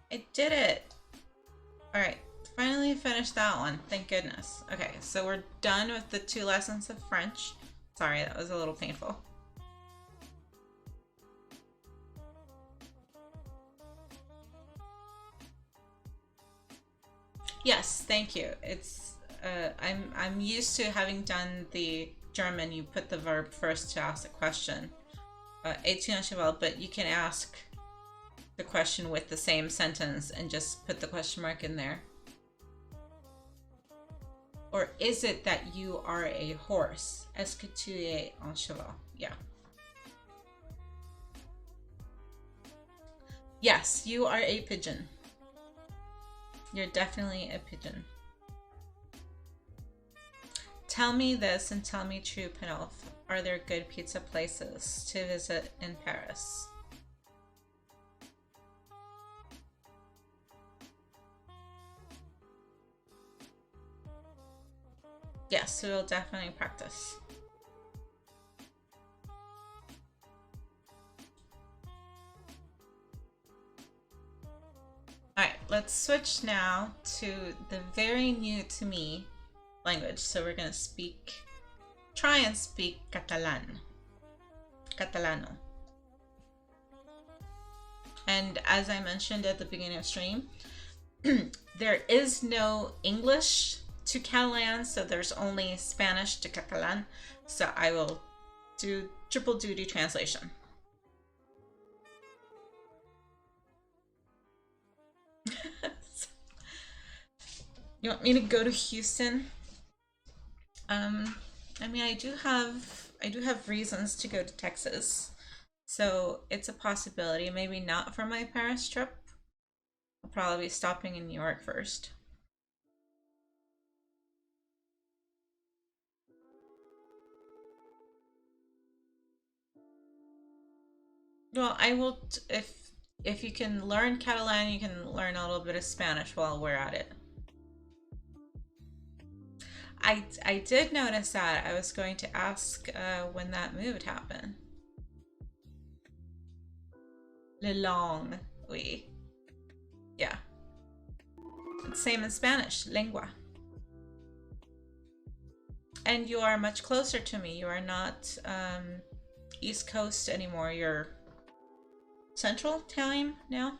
I did it. All right. Finally finished that one. Thank goodness. Okay, so we're done with the 2 lessons of French. Sorry, that was a little painful. Yes, thank you. It's I'm used to having done the German. You put the verb first to ask the question. Es-tu un cheval? But you can ask the question with the same sentence and just put the question mark in there. Or is it that you are a horse? Est-ce que tu es un cheval? Yeah. Yes, you are a pigeon. You're definitely a pigeon. Tell me this and tell me true, Penelf. Are there good pizza places to visit in Paris? Yes, we will definitely practice. Alright, let's switch now to the very new to me language. So we're going to try and speak Catalan. Catalano. And as I mentioned at the beginning of stream, there is no English to Catalan, so there's only Spanish to Catalan. So I will do triple duty translation. You want me to go to Houston? I mean, I do have reasons to go to Texas, so it's a possibility. Maybe not for my Paris trip. I'll probably be stopping in New York first. Well, I will, if you can learn Catalan, you can learn a little bit of Spanish while we're at it. I did notice that. I was going to ask when that move would happen. Le langue, oui. Yeah. It's same in Spanish, lengua. And you are much closer to me. You are not East Coast anymore. You're Central time now?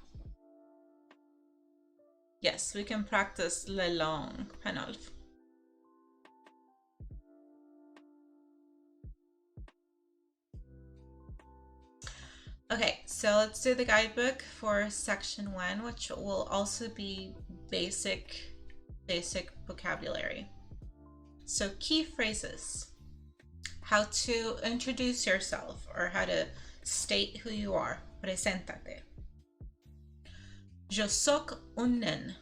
Yes, we can practice le langue, Panolf. Okay, so let's do the guidebook for section 1, which will also be basic vocabulary. So key phrases. How to introduce yourself or how to state who you are. Preséntate. Yo soy un nen.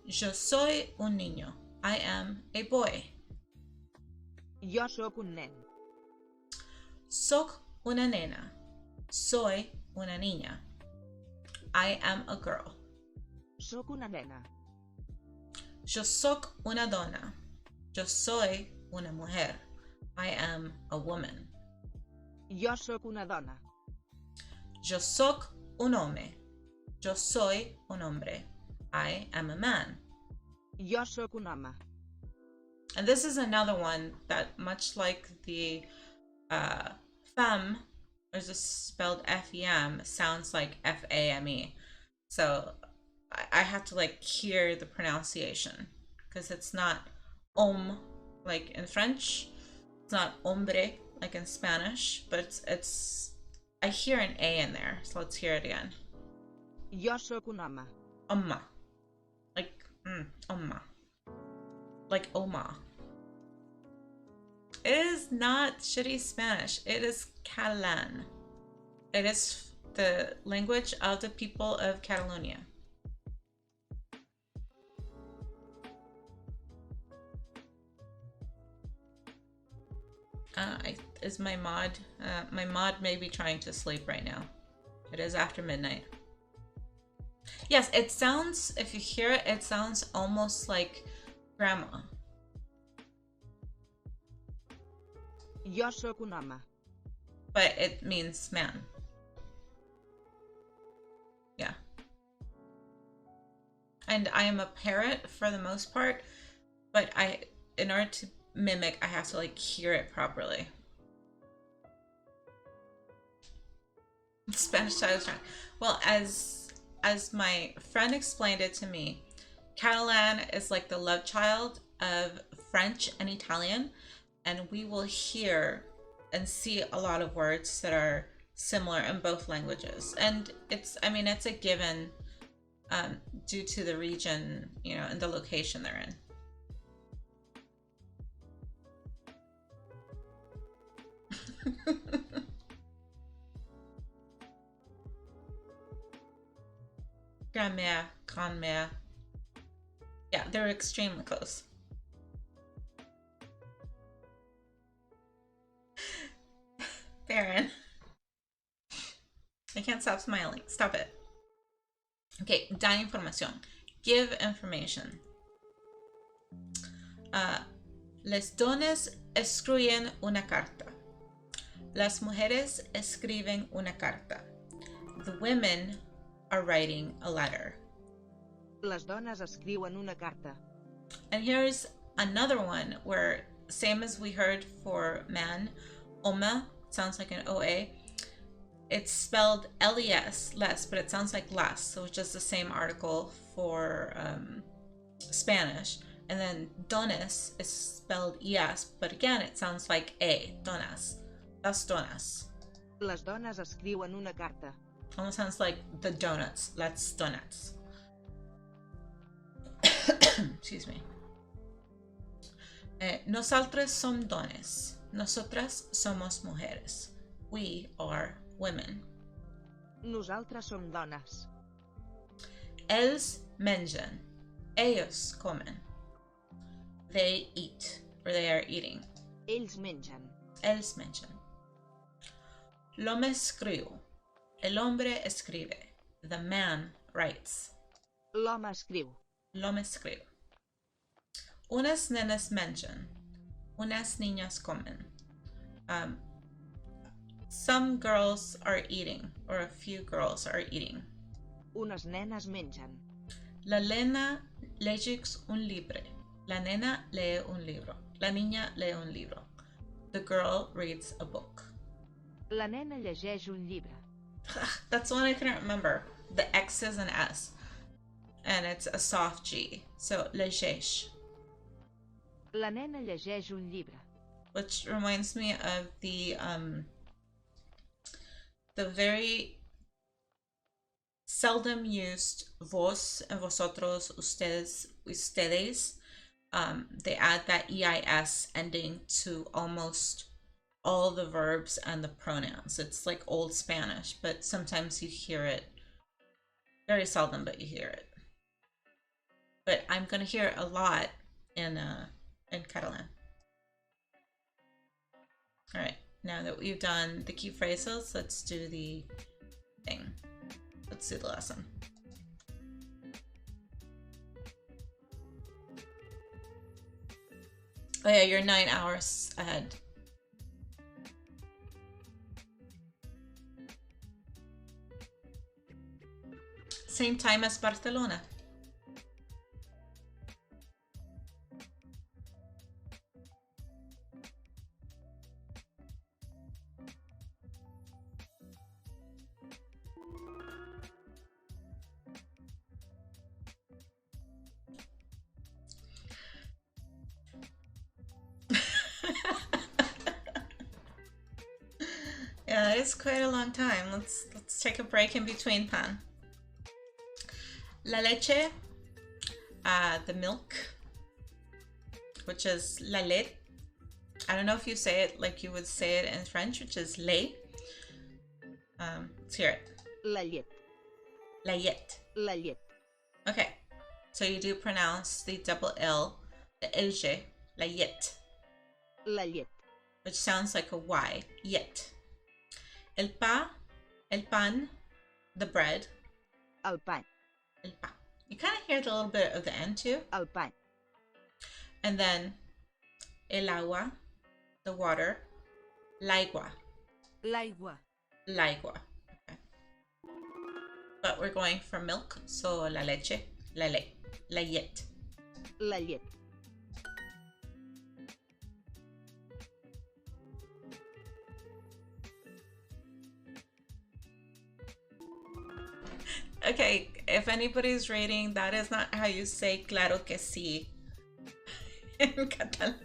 Yo soy un niño. I am a boy. Yo soc un nen. Soc una nena. Soy una niña. I am a girl. Soc una nena. Yo soc una dona. Yo soy una mujer. I am a woman. Yo soc una dona. Yo soc un hombre. Yo soy un hombre. I am a man. Yo soc un home. And this is another one that, much like the femme, there's a spelled F-E-M, sounds like F-A-M-E. So I have to like hear the pronunciation because it's not like in French. It's not hombre like in Spanish, but it's I hear an A in there. So let's hear it again. Yo soc un home. Oma. Like oma. Like oma. It is not shitty Spanish. It is Catalan. It is the language of the people of Catalonia. Is my mod may be trying to sleep right now. It is after midnight. Yes, it sounds, if you hear it, it sounds almost like grandma. Yo soc un home. But it means man. Yeah. And I am a parrot for the most part, but in order to mimic, I have to like hear it properly. Spanish child strong. Well, as my friend explained it to me, Catalan is like the love child of French and Italian, and we will hear and see a lot of words that are similar in both languages. And it's a given due to the region, and the location they're in. Grandmère. Yeah, they're extremely close. Baron. I can't stop smiling. Stop it. Okay, dar información. Give information. Les dones escriben una carta. Las mujeres escriben una carta. The women are writing a letter. Les dones escriuen una carta. And here's another one where, same as we heard for man, oma sounds like an OA. It's spelled LES, less, but it sounds like las, so it's just the same article for Spanish. And then dones is spelled es, but again it sounds like a, donas. Las donas. Les dones escriuen una carta. Almost sounds like the donuts. Let's donuts. Excuse me. Nosotras som dones. Nosotras somos mujeres. We are women. Nosaltres som dones. Ells mengen. Ellos comen. They eat, or they are eating. Ells mengen. Ells mengen. L'homme escriu. El hombre escribe. The man writes. L'home escriu. L'homme escriu. Unas nenas mengen. Unas niñas comen. Some girls are eating, or a few girls are eating. Unes nenes mengen. La nena llegeix un libre. La nena lee un libro. La niña lee un libro. The girl reads a book. La nena llegeix un llibre. That's one I couldn't remember. The X is an S. And it's a soft G. So, llegeix. La nena llegeix un llibre. Which reminds me of the very seldom used vos and vosotros, ustedes, ustedes. They add that EIS ending to almost all the verbs and the pronouns. It's like old Spanish, but sometimes you hear it. Very seldom, but you hear it. But I'm going to hear it a lot in Catalan. All right, now that we've done the key phrases, let's do the thing. Let's do the lesson. Oh yeah, you're 9 hours ahead. Same time as Barcelona. Yeah, it's quite a long time. Let's take a break in between, pan. La leche, the milk, which is la lait. I don't know if you say it like you would say it in French, which is lait. Let's hear it. La llet. La llet. La llet. Okay, so you do pronounce the double L, the LG, la llet. La llet. Which sounds like a Y, yet. El pan, the bread. El pan. El pan. You kind of hear a little bit of the N too. El pan. And then el agua, the water. L'aigua. L'aigua. L'aigua. Okay. But we're going for milk, so la leche, la lait, la llet. La llet. Okay, if anybody's reading, that is not how you say claro que sí in Catalan.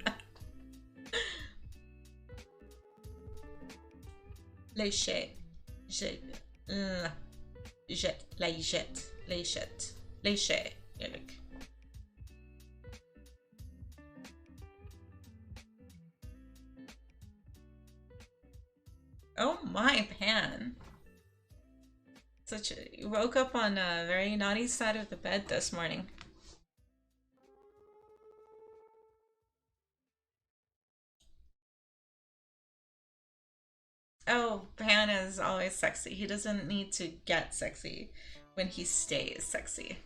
Leche, jet, la jet, leche. Oh my, Pan. You woke up on a very naughty side of the bed this morning. Oh, Pan is always sexy. He doesn't need to get sexy when he stays sexy.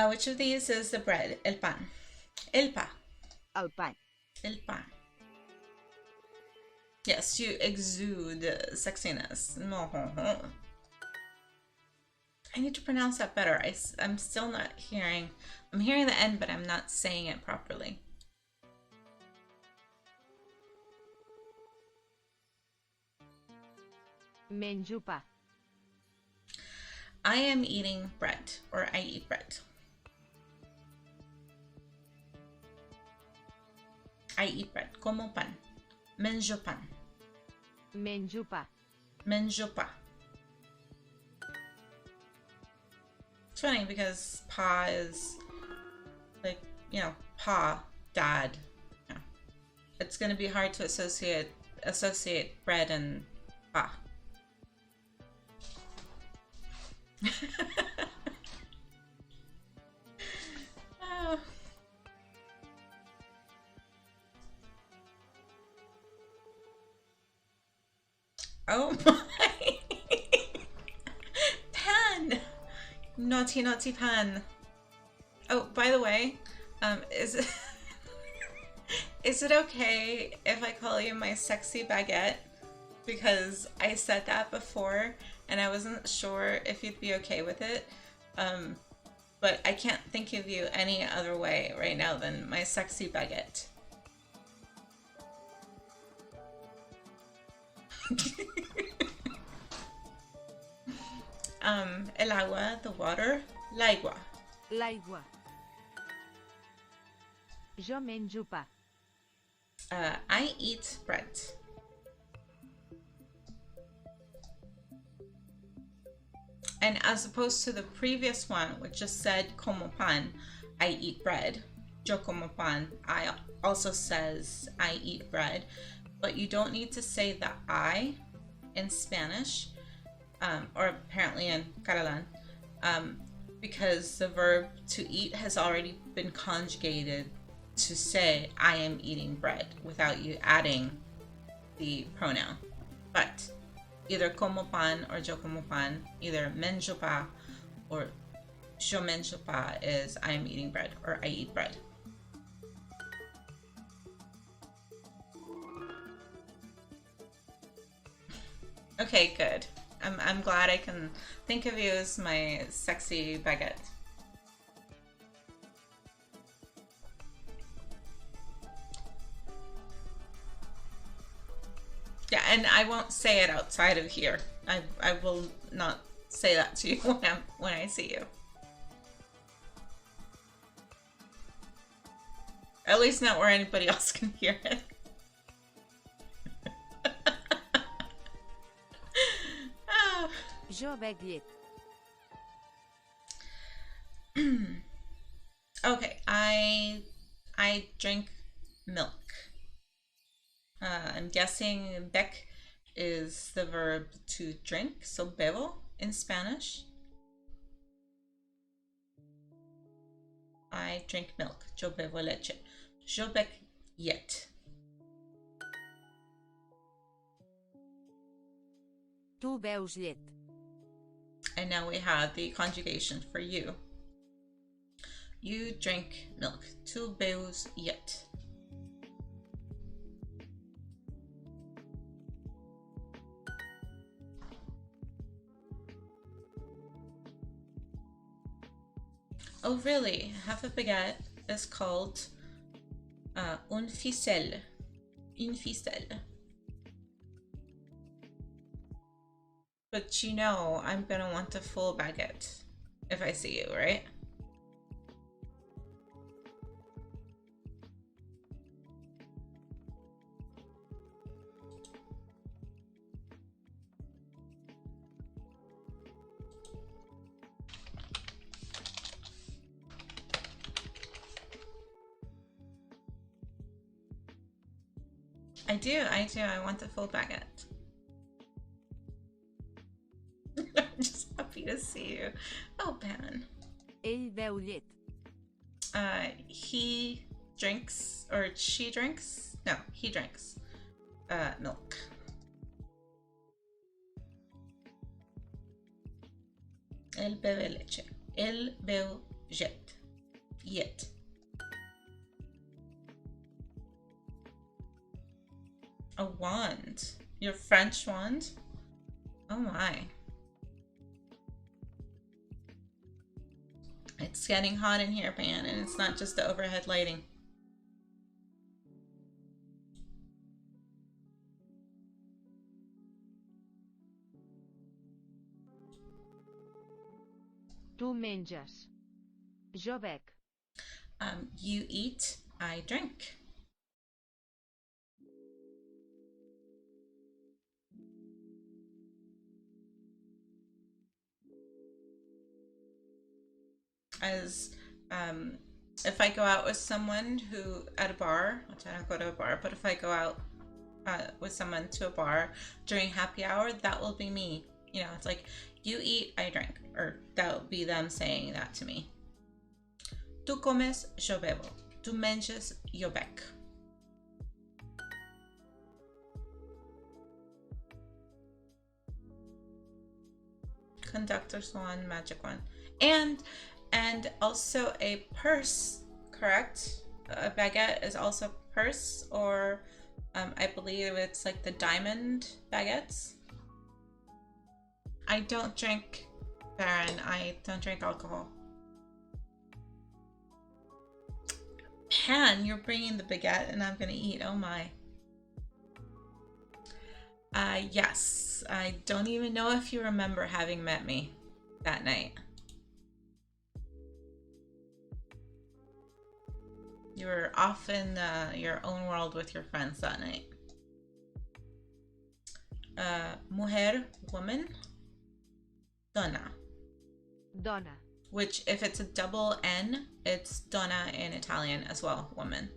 Which of these is the bread? El pan. El pa. El pan. El pan. Yes, you exude sexiness. No. I need to pronounce that better. I'm still not hearing. I'm hearing the N, but I'm not saying it properly. Menjo pa. I am eating bread, or I eat bread. I eat bread. Como pan. Menjo pan. Menjo pa. Menjo pa. It's funny because pa is like, you know, pa, dad. You know. It's going to be hard to associate bread and pa. Oh. Oh my. Pan. Naughty, naughty pan. Oh, by the way, is it is it okay if I call you my sexy baguette? Because I said that before and I wasn't sure if you'd be okay with it. But I can't think of you any other way right now than my sexy baguette. El agua, the water. L'aigua. L'aigua. Jo menjo pa. I eat bread. And as opposed to the previous one, which just said como pan, I eat bread. Yo como pan, I also says I eat bread. But you don't need to say the I in Spanish, or apparently in Catalan, because the verb to eat has already been conjugated to say I am eating bread without you adding the pronoun. But either como pan or yo como pan, either menjo pa or yo menjo pa is I am eating bread or I eat bread. Okay, good. I'm glad I can think of you as my sexy baguette. Yeah, and I won't say it outside of here. I will not say that to you when I see you. At least not where anybody else can hear it. Oh. Jo bec llet. Okay, I drink milk. I'm guessing bec is the verb to drink, so bebo in Spanish. I drink milk. Yo bebo leche. Jo bec llet. Tu beus llet. And now we have the conjugation for you. You drink milk. Tu beus llet. Oh, really? Half a baguette is called un ficelle. Une ficelle. But you know I'm gonna want a full baguette if I see you, right? I do. I want the full baguette. I'm just happy to see you. Oh, Pan. Ell beu llet. He drinks, or she drinks? No, he drinks milk. Él bebe leche. Él beu jet. Yet. A wand. Your French wand? Oh my. It's getting hot in here, Pan, and it's not just the overhead lighting. Tu menges. Jo bec. You eat, I drink. As if I go out with someone who at a bar, which I don't go to a bar, but if I go out with someone to a bar during happy hour, that will be me. You know, it's like, you eat, I drink, or that will be them saying that to me. Tu comes, yo bebo. Tu menges, yo bec. Conductor's one, magic one. And also a purse, correct? A baguette is also purse, or I believe it's like the diamond baguettes. I don't drink, Baron. I don't drink alcohol. Pan, you're bringing the baguette and I'm gonna eat. Oh my. Yes. I don't even know if you remember having met me that night. You were off in your own world with your friends that night. Mujer, woman. Donna. Dona. Which, if it's a double N, it's donna in Italian as well, woman.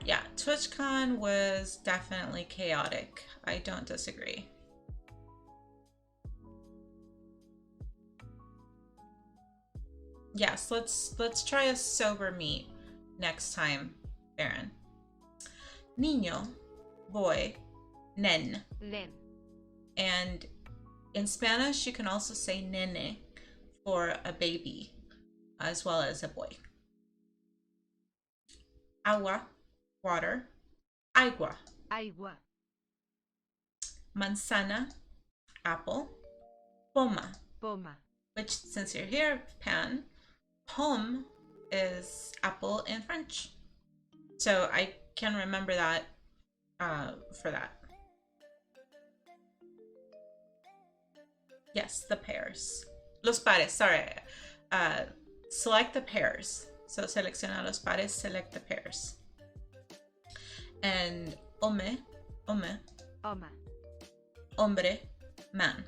Yeah, TwitchCon was definitely chaotic. I don't disagree. Yes, let's try a sober meet next time, Baron. Niño, boy, nen. Nen. And in Spanish, you can also say nene for a baby, as well as a boy. Agua, water. Agua. Agua. Manzana, apple. Poma. Poma. Which, since you're here, Pan, pomme is apple in French. So I can remember that for that. Yes, the pairs. Los pares, sorry. Select the pairs. So selecciona los pares, select the pairs. And hombre, Oma. hombre, man.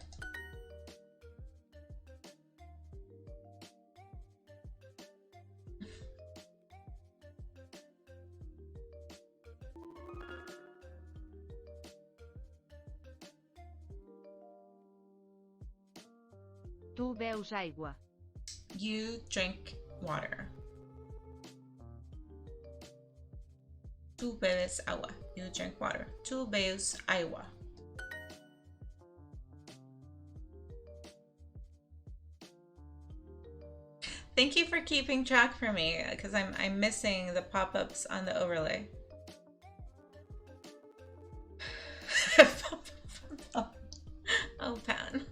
Tu beus aigua. You drink water. Tu bebes agua. You drink water. Tu bebes agua. Thank you for keeping track for me, because I'm missing the pop-ups on the overlay. Oh, Pan.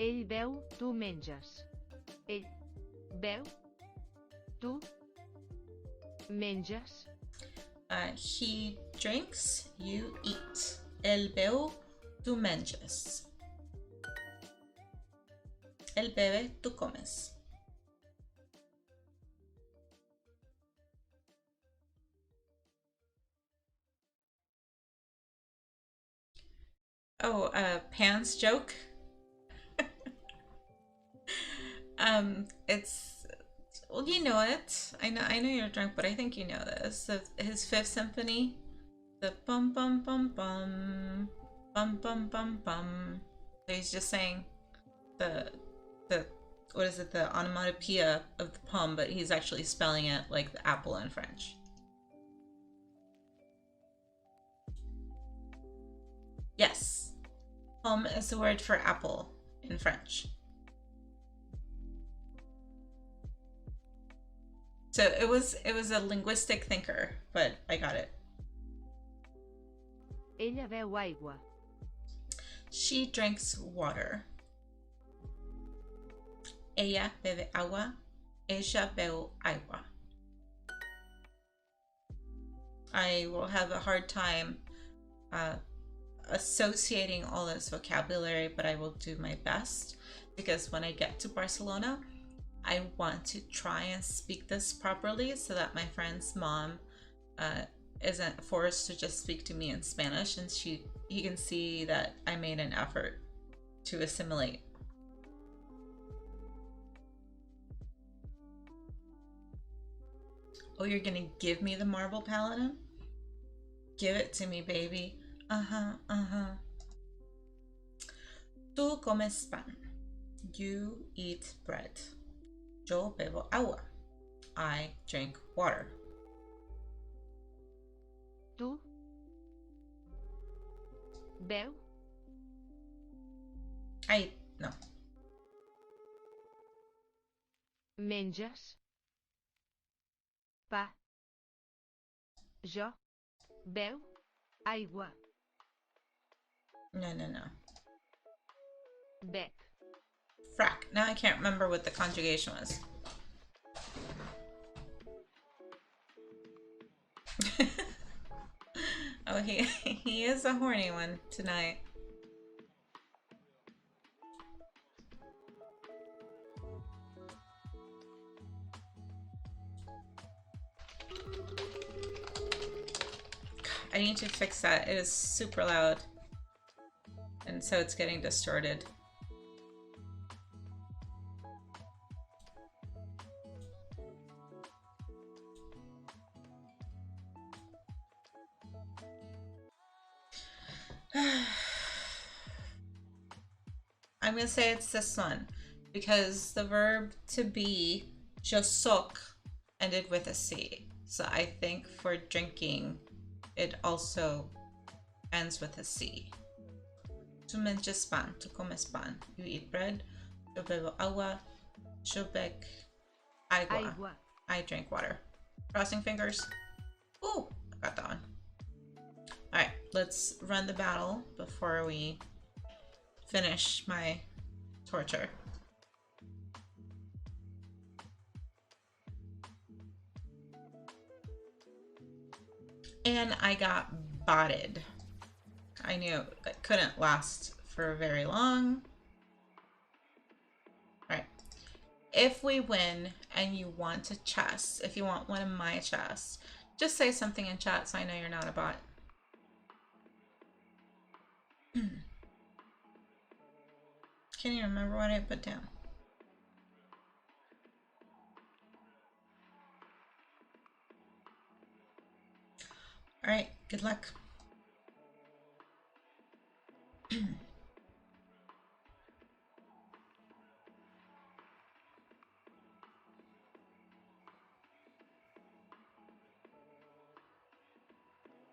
Ell beu, tu menges. Ell beu, tu menges. He drinks, you eat. El beu, tu menges. El bebe, tu comes. Oh, Pan's joke? It's, well, you know it. I know you're drunk, but I think you know this. His Fifth Symphony, the bum bum bum bum, bum bum bum bum. So he's just saying the what is it, the onomatopoeia of the poem, but he's actually spelling it like the apple in French. Yes, pomme is the word for apple in French. So it was a linguistic thinker, but I got it. Ella beu aigua. She drinks water. Ella bebe agua. Ella beu agua. I will have a hard time associating all this vocabulary, but I will do my best, because when I get to Barcelona, I want to try and speak this properly so that my friend's mom isn't forced to just speak to me in Spanish, and he can see that I made an effort to assimilate. Oh, you're gonna give me the marble paladin? Give it to me, baby. Tú comes pan. You eat bread. Yo bebo agua. I drink water. Tu beu No. menges pa. Jo beu aigua. No. Bec. Frack. Now I can't remember what the conjugation was. Oh, he is a horny one tonight. I need to fix that. It is super loud. And so it's getting distorted. I'm gonna say it's this one because the verb to be, je soc, ended with a C. So I think for drinking, it also ends with a C. Tu menges pan, tu comes pan. You eat bread. Yo bebo agua. Yo bec agua. I drink water. Crossing fingers. Ooh, I got that one. Alright, let's run the battle before we finish my torture. And I got botted. I knew it couldn't last for very long. Alright. If we win and you want a chest, if you want one of my chests, just say something in chat so I know you're not a bot. Can't even remember what I put down. Alright, good luck.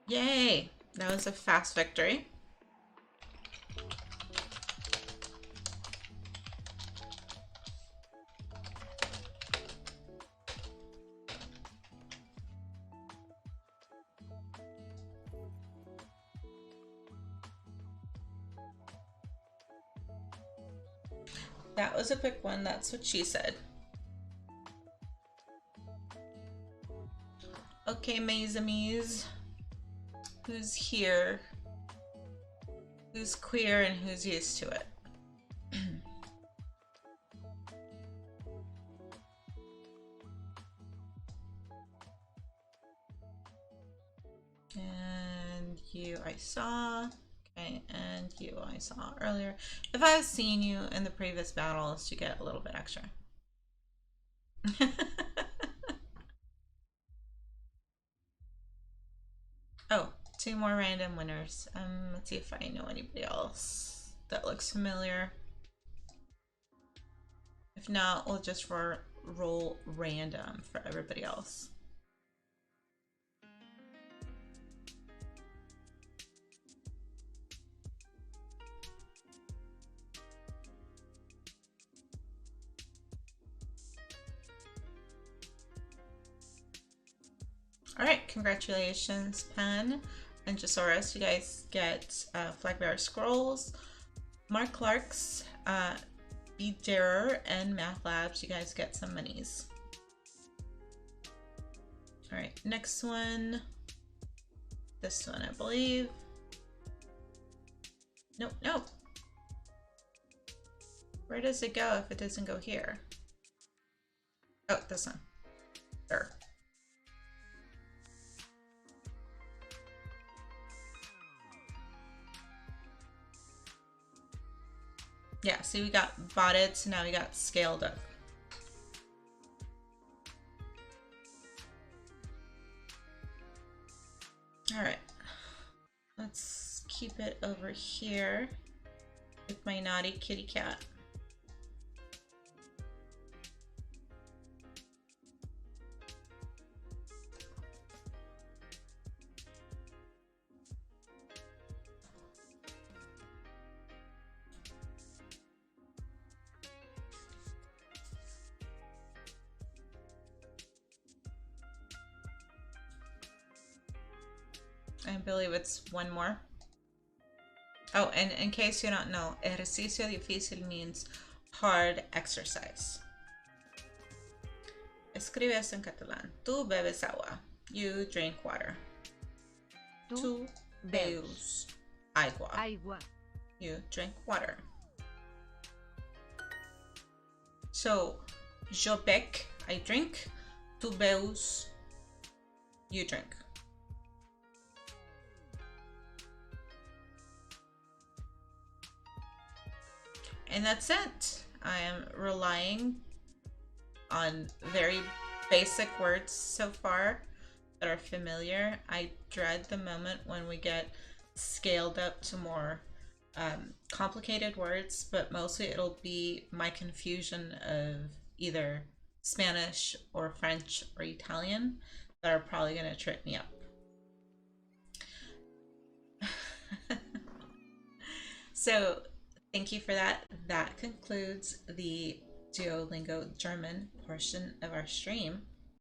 Yay! That was a fast victory. That was a quick one, that's what she said. Okay, mes amis. Who's here? Who's queer and who's used to it? And you I saw. Okay, and you I saw earlier. If I've seen you in the previous battles, you get a little bit extra. Oh, 2 more random winners. Let's see if I know anybody else that looks familiar. If not, we'll just roll random for everybody else. Alright, congratulations, Pen and Jasaurus. You guys get Flagbearer Scrolls, Mark Clark's, Be Darer, and Math Labs. You guys get some monies. Alright, next one. this one, I believe. Nope, nope. Where does it go if it doesn't go here? Oh, this one. Sure. Yeah, see, we got botted, so now we got scaled up. All right, let's keep it over here with my naughty kitty cat. I believe it's one more. Oh, and in case you don't know, ejercicio difícil means hard exercise. Escribe eso en catalán. Tú bebes agua. You drink water. Tú beus agua. Aigua. You drink water. So, yo bec, I drink. Tú beus, you drink. And that's it. I am relying on very basic words so far that are familiar. I dread the moment when we get scaled up to more complicated words, but mostly it'll be my confusion of either Spanish or French or Italian that are probably going to trip me up. So thank you for that. That concludes the Duolingo German portion of our stream.